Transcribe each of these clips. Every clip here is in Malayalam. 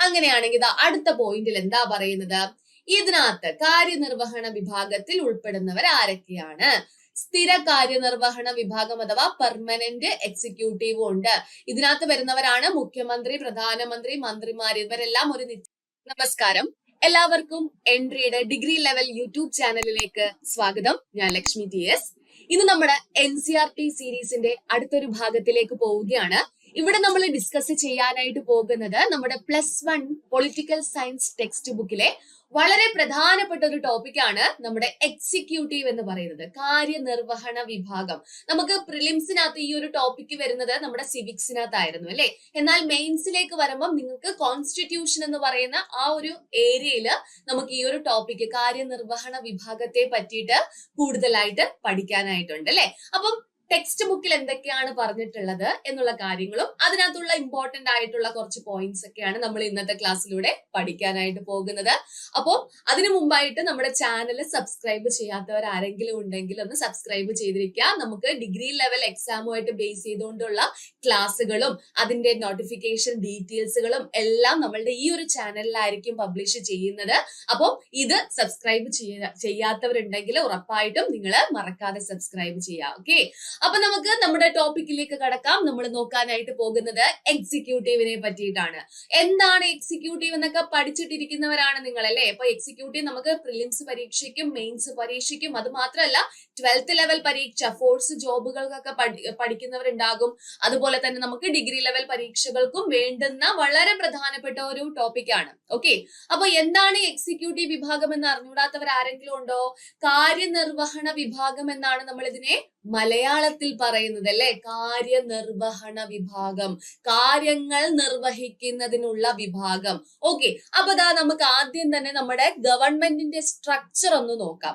അങ്ങനെയാണെങ്കിൽ അടുത്ത പോയിന്റിൽ എന്താ പറയുന്നത്? ഇതിനകത്ത് കാര്യനിർവഹണ വിഭാഗത്തിൽ ഉൾപ്പെടുന്നവർ ആരൊക്കെയാണ്? സ്ഥിര കാര്യനിർവഹണ വിഭാഗം അഥവാ പെർമനന്റ് എക്സിക്യൂട്ടീവ് ഉണ്ട്. ഇതിനകത്ത് വരുന്നവരാണ് മുഖ്യമന്ത്രി, പ്രധാനമന്ത്രി, മന്ത്രിമാർ. ഇവരെല്ലാം ഒരു നമസ്കാരം. എല്ലാവർക്കും എൻട്രിയുടെ ഡിഗ്രി ലെവൽ യൂട്യൂബ് ചാനലിലേക്ക് സ്വാഗതം. ഞാൻ ലക്ഷ്മി TS. ഇന്ന് നമ്മുടെ NCERT സീരീസിന്റെ അടുത്തൊരു ഭാഗത്തിലേക്ക് പോവുകയാണ്. ഇവിടെ നമ്മൾ ഡിസ്കസ് ചെയ്യാനായിട്ട് പോകുന്നത് നമ്മുടെ +1 പൊളിറ്റിക്കൽ സയൻസ് ടെക്സ്റ്റ് ബുക്കിലെ വളരെ പ്രധാനപ്പെട്ട ഒരു ടോപ്പിക്കാണ് നമ്മുടെ എക്സിക്യൂട്ടീവ് എന്ന് പറയുന്നത്, കാര്യനിർവഹണ വിഭാഗം. നമുക്ക് പ്രിലിംസിനകത്ത് ഈ ഒരു ടോപ്പിക്ക് വരുന്നത് നമ്മുടെ സിവിക്സിനകത്തായിരുന്നു അല്ലെ. എന്നാൽ മെയിൻസിലേക്ക് വരുമ്പോൾ നിങ്ങൾക്ക് കോൺസ്റ്റിറ്റ്യൂഷൻ എന്ന് പറയുന്ന ആ ഒരു ഏരിയയിൽ നമുക്ക് ഈ ഒരു ടോപ്പിക്ക് കാര്യനിർവഹണ വിഭാഗത്തെ പറ്റിയിട്ട് കൂടുതലായിട്ട് പഠിക്കാനായിട്ടുണ്ട് അല്ലെ. അപ്പം ടെക്സ്റ്റ് ബുക്കിൽ എന്തൊക്കെയാണ് പറഞ്ഞിട്ടുള്ളത് എന്നുള്ള കാര്യങ്ങളും അതിനകത്തുള്ള ഇമ്പോർട്ടന്റ് ആയിട്ടുള്ള കുറച്ച് പോയിന്റ്സ് ഒക്കെയാണ് നമ്മൾ ഇന്നത്തെ ക്ലാസ്സിലൂടെ പഠിക്കാനായിട്ട് പോകുന്നത്. അപ്പോൾ അതിനു മുമ്പായിട്ട് നമ്മുടെ ചാനൽ സബ്സ്ക്രൈബ് ചെയ്യാത്തവർ ആരെങ്കിലും ഉണ്ടെങ്കിൽ ഒന്ന് സബ്സ്ക്രൈബ് ചെയ്തിരിക്കുക. നമുക്ക് ഡിഗ്രി ലെവൽ എക്സാമുമായിട്ട് ബേസ് ചെയ്തുകൊണ്ടുള്ള ക്ലാസ്സുകളും അതിന്റെ നോട്ടിഫിക്കേഷൻ ഡീറ്റെയിൽസുകളും എല്ലാം നമ്മളുടെ ഈ ഒരു ചാനലിലായിരിക്കും പബ്ലിഷ് ചെയ്യുന്നത്. അപ്പോൾ ഇത് സബ്സ്ക്രൈബ് ചെയ്യാത്തവരുണ്ടെങ്കിൽ ഉറപ്പായിട്ടും നിങ്ങൾ മറക്കാതെ സബ്സ്ക്രൈബ് ചെയ്യുക. ഓക്കെ, അപ്പൊ നമുക്ക് നമ്മുടെ ടോപ്പിക്കിലേക്ക് കടക്കാം. നമ്മൾ നോക്കാനായിട്ട് പോകുന്നത് എക്സിക്യൂട്ടീവിനെ പറ്റിയിട്ടാണ്. എന്താണ് എക്സിക്യൂട്ടീവ് എന്നൊക്കെ പഠിച്ചിട്ടിരിക്കുന്നവരാണ് നിങ്ങൾ അല്ലെ. അപ്പൊ എക്സിക്യൂട്ടീവ് നമുക്ക് പ്രിലിംസ് പരീക്ഷയ്ക്കും മെയിൻസ് പരീക്ഷയ്ക്കും അത് മാത്രമല്ല 12th ലെവൽ പരീക്ഷ ഫോഴ്സ് ജോബുകൾക്കൊക്കെ പഠിക്കുന്നവരുണ്ടാകും. അതുപോലെ തന്നെ നമുക്ക് ഡിഗ്രി ലെവൽ പരീക്ഷകൾക്കും വേണ്ടുന്ന വളരെ പ്രധാനപ്പെട്ട ഒരു ടോപ്പിക്കാണ്. ഓക്കെ, അപ്പൊ എന്താണ് എക്സിക്യൂട്ടീവ് വിഭാഗം എന്ന് അറിഞ്ഞൂടാത്തവർ ആരെങ്കിലും ഉണ്ടോ? കാര്യനിർവഹണ വിഭാഗം എന്നാണ് നമ്മൾ ഇതിനെ മലയാളത്തിൽ പറയുന്നത് അല്ലെ. കാര്യനിർവഹണ വിഭാഗം, കാര്യങ്ങൾ നിർവഹിക്കുന്നതിനുള്ള വിഭാഗം. ഓക്കെ, അപ്പൊ നമുക്ക് ആദ്യം തന്നെ നമ്മുടെ ഗവൺമെന്റിന്റെ സ്ട്രക്ചർ ഒന്ന് നോക്കാം.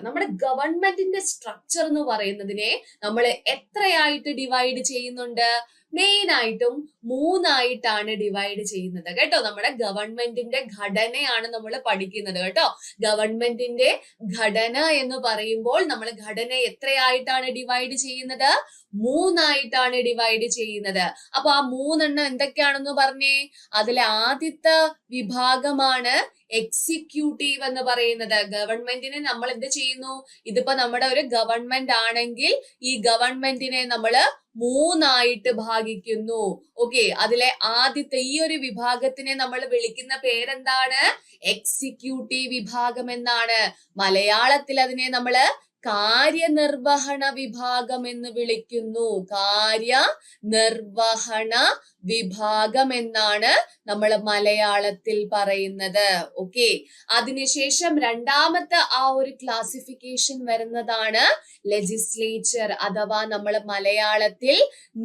നമ്മുടെ ഗവൺമെന്റിന്റെ സ്ട്രക്ചർ എന്ന് പറയുന്നതിനെ നമ്മൾ എത്രയായിട്ട് ഡിവൈഡ് ചെയ്യുന്നുണ്ട്? മെയിൻ ആയിട്ടും 3 ആയിട്ടാണ് ഡിവൈഡ് ചെയ്യുന്നത് കേട്ടോ. നമ്മുടെ ഗവൺമെന്റിന്റെ ഘടനയാണ് നമ്മൾ പഠിക്കുന്നത് കേട്ടോ. ഗവൺമെന്റിന്റെ ഘടന എന്ന് പറയുമ്പോൾ നമ്മൾ ഘടന എത്രയായിട്ടാണ് ഡിവൈഡ് ചെയ്യുന്നത്? 3 ആയിട്ടാണ് ഡിവൈഡ് ചെയ്യുന്നത്. അപ്പൊ ആ 3 എന്തൊക്കെയാണെന്ന് പറഞ്ഞേ. അതിലെ ആദ്യത്തെ വിഭാഗമാണ് എക്സിക്യൂട്ടീവ് എന്ന് പറയുന്നത്. ഗവൺമെന്റിനെ നമ്മൾ എന്ത് ചെയ്യുന്നു? ഇതിപ്പോ നമ്മുടെ ഒരു ഗവൺമെന്റ് ആണെങ്കിൽ ഈ ഗവൺമെന്റിനെ നമ്മൾ 3 ആയിട്ട് ഭാഗിക്കുന്നു. ഓക്കെ, അതിലെ ആദ്യത്തെ ഈ ഒരു വിഭാഗത്തിനെ നമ്മൾ വിളിക്കുന്ന പേരെന്താണ്? എക്സിക്യൂട്ടീവ് വിഭാഗം എന്നാണ്. മലയാളത്തിൽ അതിനെ നമ്മള് കാര്യനിർവഹണ വിഭാഗം എന്ന് വിളിക്കുന്നു. കാര്യനിർവഹണ വിഭാഗം എന്നാണ് നമ്മൾ മലയാളത്തിൽ പറയുന്നത്. ഓക്കെ, അതിനുശേഷം രണ്ടാമത്തെ ആ ഒരു ക്ലാസിഫിക്കേഷൻ വരുന്നതാണ് ലെജിസ്ലേച്ചർ അഥവാ നമ്മൾ മലയാളത്തിൽ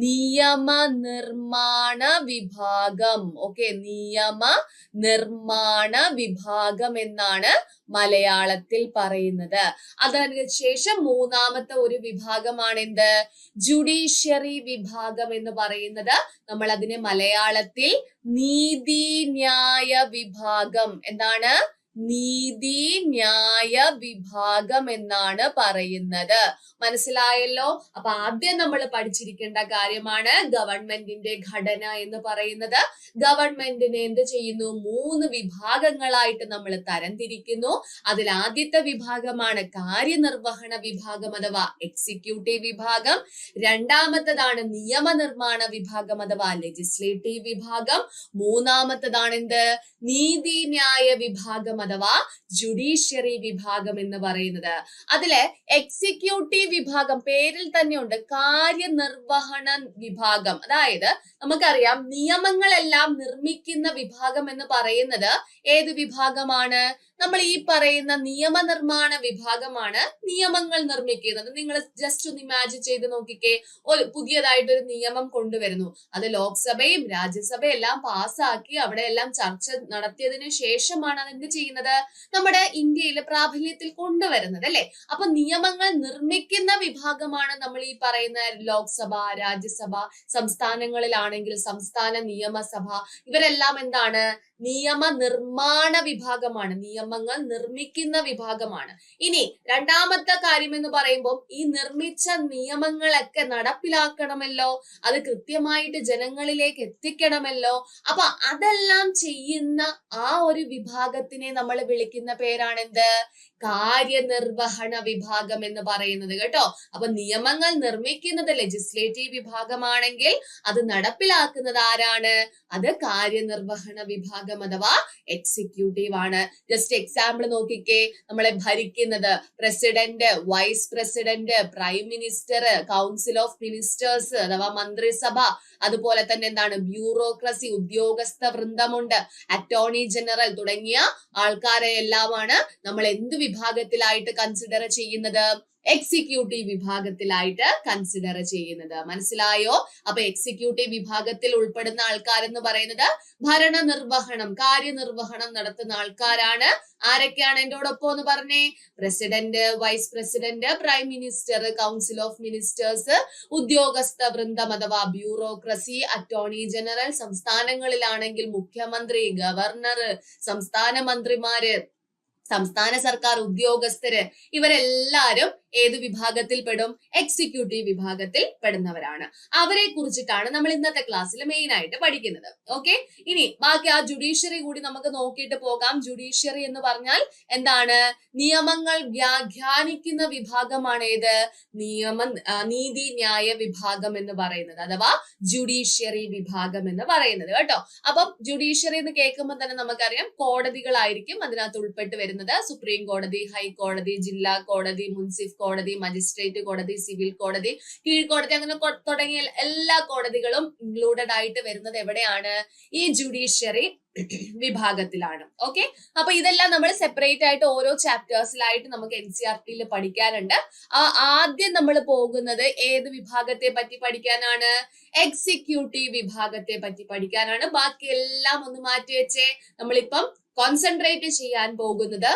നിയമനിർമ്മാണ വിഭാഗം. ഓക്കെ, നിയമനിർമ്മാണ വിഭാഗം എന്നാണ് മലയാളത്തിൽ പറയുന്നത്. അതിനുശേഷം മൂന്നാമത്തെ ഒരു വിഭാഗമാണ് എന്ത്? ജുഡീഷ്യറി വിഭാഗം എന്ന് പറയുന്നത്. നമ്മൾ അതിനെ മലയാളത്തിൽ നീതിന്യായ വിഭാഗം എന്താണ്? നീതിന്യായ വിഭാഗം എന്നാണ് പറയുന്നത്. മനസ്സിലായല്ലോ? അപ്പൊ ആദ്യം നമ്മൾ പഠിച്ചിരിക്കേണ്ട കാര്യമാണ് ഗവൺമെന്റിന്റെ ഘടന എന്ന് പറയുന്നത്. ഗവൺമെന്റിനെ എന്ത് ചെയ്യുന്നു? 3 വിഭാഗങ്ങളായിട്ട് നമ്മൾ തരംതിരിക്കുന്നു. അതിൽ ആദ്യത്തെ വിഭാഗമാണ് കാര്യനിർവഹണ വിഭാഗം അഥവാ എക്സിക്യൂട്ടീവ് വിഭാഗം. രണ്ടാമത്തേതാണ് നിയമനിർമ്മാണ വിഭാഗം അഥവാ ലെജിസ്ലേറ്റീവ് വിഭാഗം. മൂന്നാമത്തേതാണ് എന്ത്? നീതിന്യായ വിഭാഗം അഥവാ ജുഡീഷ്യറി വിഭാഗം എന്ന് പറയുന്നത്. അതില് എക്സിക്യൂട്ടീവ് വിഭാഗം പേരിൽ തന്നെയുണ്ട്, കാര്യനിർവഹണ വിഭാഗം. അതായത് നമുക്കറിയാം നിയമങ്ങളെല്ലാം നിർമ്മിക്കുന്ന വിഭാഗം എന്ന് പറയുന്നത് ഏത് വിഭാഗമാണ്? നമ്മൾ ഈ പറയുന്ന നിയമനിർമ്മാണ വിഭാഗമാണ് നിയമങ്ങൾ നിർമ്മിക്കുന്നത്. നിങ്ങൾ ജസ്റ്റ് ഒന്ന് ഇമാജിൻ ചെയ്ത് നോക്കിക്കേ. ഒരു പുതിയതായിട്ടൊരു നിയമം കൊണ്ടുവരുന്നു. അത് ലോക്സഭയും രാജ്യസഭയും എല്ലാം പാസ്സാക്കി അവിടെ എല്ലാം ചർച്ച നടത്തിയതിനു ശേഷമാണ് അത് എന്ത് ചെയ്യുന്നത്? നമ്മുടെ ഇന്ത്യയിൽ പ്രാബല്യത്തിൽ കൊണ്ടുവരുന്നത് അല്ലെ. അപ്പൊ നിയമങ്ങൾ നിർമ്മിക്കുന്ന വിഭാഗമാണ് നമ്മൾ ഈ പറയുന്ന ലോക്സഭ, രാജ്യസഭ, സംസ്ഥാനങ്ങളിലാണെങ്കിൽ സംസ്ഥാന നിയമസഭ. ഇവരെല്ലാം എന്താണ്? നിയമനിർമ്മാണ വിഭാഗമാണ്. നിയമ നിയമങ്ങൾ നിർമ്മിക്കുന്ന വിഭാഗമാണ്. ഇനി രണ്ടാമത്തെ കാര്യം എന്ന് പറയുമ്പോൾ ഈ നിർമ്മിച്ച നിയമങ്ങളൊക്കെ നടപ്പിലാക്കണമല്ലോ, അത് കൃത്യമായിട്ട് ജനങ്ങളിലേക്ക് എത്തിക്കണമല്ലോ. അപ്പൊ അതെല്ലാം ചെയ്യുന്ന ആ ഒരു വിഭാഗത്തിനെ നമ്മൾ വിളിക്കുന്ന പേരാണെന്ത്? കാര്യനിർവഹണ വിഭാഗം എന്ന് പറയുന്നത് കേട്ടോ. അപ്പൊ നിയമങ്ങൾ നിർമ്മിക്കുന്നത് ലെജിസ്ലേറ്റീവ് വിഭാഗമാണെങ്കിൽ അത് നടപ്പിലാക്കുന്നത് ആരാണ്? അത് കാര്യനിർവഹണ വിഭാഗം അഥവാ എക്സിക്യൂട്ടീവ് ആണ്. ജസ്റ്റ് എക്സാമ്പിൾ നോക്കിക്കേ, നമ്മളെ ഭരിക്കുന്നത് president, vice president, prime minister, council of ministers അഥവാ മന്ത്രിസഭ, അതുപോലെ തന്നെ എന്താണ് ബ്യൂറോക്രസി, ഉദ്യോഗസ്ഥ വൃന്ദമുണ്ട്, അറ്റോർണി ജനറൽ തുടങ്ങിയ ആൾക്കാരെ എല്ലാമാണ് നമ്മൾ എന്ത് വിഭാഗത്തിലായിട്ട് കൺസിഡർ ചെയ്യുന്നത്? എക്സിക്യൂട്ടീവ് വിഭാഗത്തിലായിട്ട് കൺസിഡർ ചെയ്യുന്നത്. മനസ്സിലായോ? അപ്പൊ എക്സിക്യൂട്ടീവ് വിഭാഗത്തിൽ ഉൾപ്പെടുന്ന ആൾക്കാരെന്ന് പറയുന്നത് ഭരണനിർവഹണം, കാര്യനിർവഹണം നടത്തുന്ന ആൾക്കാരാണ്. ആരൊക്കെയാണ് എന്റോടൊപ്പം എന്ന് പറഞ്ഞേ? President, vice president, prime minister, council of ministers, ഉദ്യോഗസ്ഥ വൃന്ദം അഥവാ ബ്യൂറോക്രസി, അറ്റോർണി ജനറൽ, സംസ്ഥാനങ്ങളിലാണെങ്കിൽ മുഖ്യമന്ത്രി, ഗവർണർ, സംസ്ഥാന മന്ത്രിമാര്, സംസ്ഥാന സർക്കാർ ഉദ്യോഗസ്ഥര്, ഇവരെല്ലാരും ഏത് വിഭാഗത്തിൽ പെടും? എക്സിക്യൂട്ടീവ് വിഭാഗത്തിൽ പെടുന്നവരാണ്. അവരെ കുറിച്ചിട്ടാണ് നമ്മൾ ഇന്നത്തെ ക്ലാസ്സിൽ മെയിൻ ആയിട്ട് പഠിക്കുന്നത്. ഓക്കെ, ഇനി ബാക്കി ആ ജുഡീഷ്യറി കൂടി നമുക്ക് നോക്കിയിട്ട് പോകാം. ജുഡീഷ്യറി എന്ന് പറഞ്ഞാൽ എന്താണ്? നിയമങ്ങൾ വ്യാഖ്യാനിക്കുന്ന വിഭാഗമാണ് ഏത്? നീതി ന്യായ വിഭാഗം എന്ന് പറയുന്നത് അഥവാ ജുഡീഷ്യറി വിഭാഗം എന്ന് പറയുന്നത് കേട്ടോ. അപ്പം ജുഡീഷ്യറി എന്ന് കേൾക്കുമ്പോൾ തന്നെ നമുക്കറിയാം കോടതികളായിരിക്കും അതിനകത്ത് ഉൾപ്പെട്ട് വരുന്നത്. സുപ്രീം കോടതി, ഹൈക്കോടതി, ജില്ലാ കോടതി, മുൻസിഫ് കോടതി, മജിസ്ട്രേറ്റ് കോടതി, സിവിൽ കോടതി, കീഴ്ക്കോടതി, അങ്ങനെ തുടങ്ങിയ എല്ലാ കോടതികളും ഇൻക്ലൂഡഡ് ആയിട്ട് വരുന്നത് എവിടെയാണ്? ഈ ജുഡീഷ്യറി വിഭാഗത്തിലാണ്. ഓക്കെ, അപ്പൊ ഇതെല്ലാം നമ്മൾ സെപ്പറേറ്റ് ആയിട്ട് ഓരോ ചാപ്റ്റേഴ്സിലായിട്ട് നമുക്ക് NCERT പഠിക്കാനുണ്ട്. ആദ്യം നമ്മൾ പോകുന്നത് ഏത് വിഭാഗത്തെ പറ്റി പഠിക്കാനാണ്? എക്സിക്യൂട്ടീവ് വിഭാഗത്തെ പറ്റി പഠിക്കാനാണ്. ബാക്കി എല്ലാം ഒന്ന് മാറ്റി വെച്ചേ. നമ്മളിപ്പം കോൺസെൻട്രേറ്റ് ചെയ്യാൻ പോകുന്നത്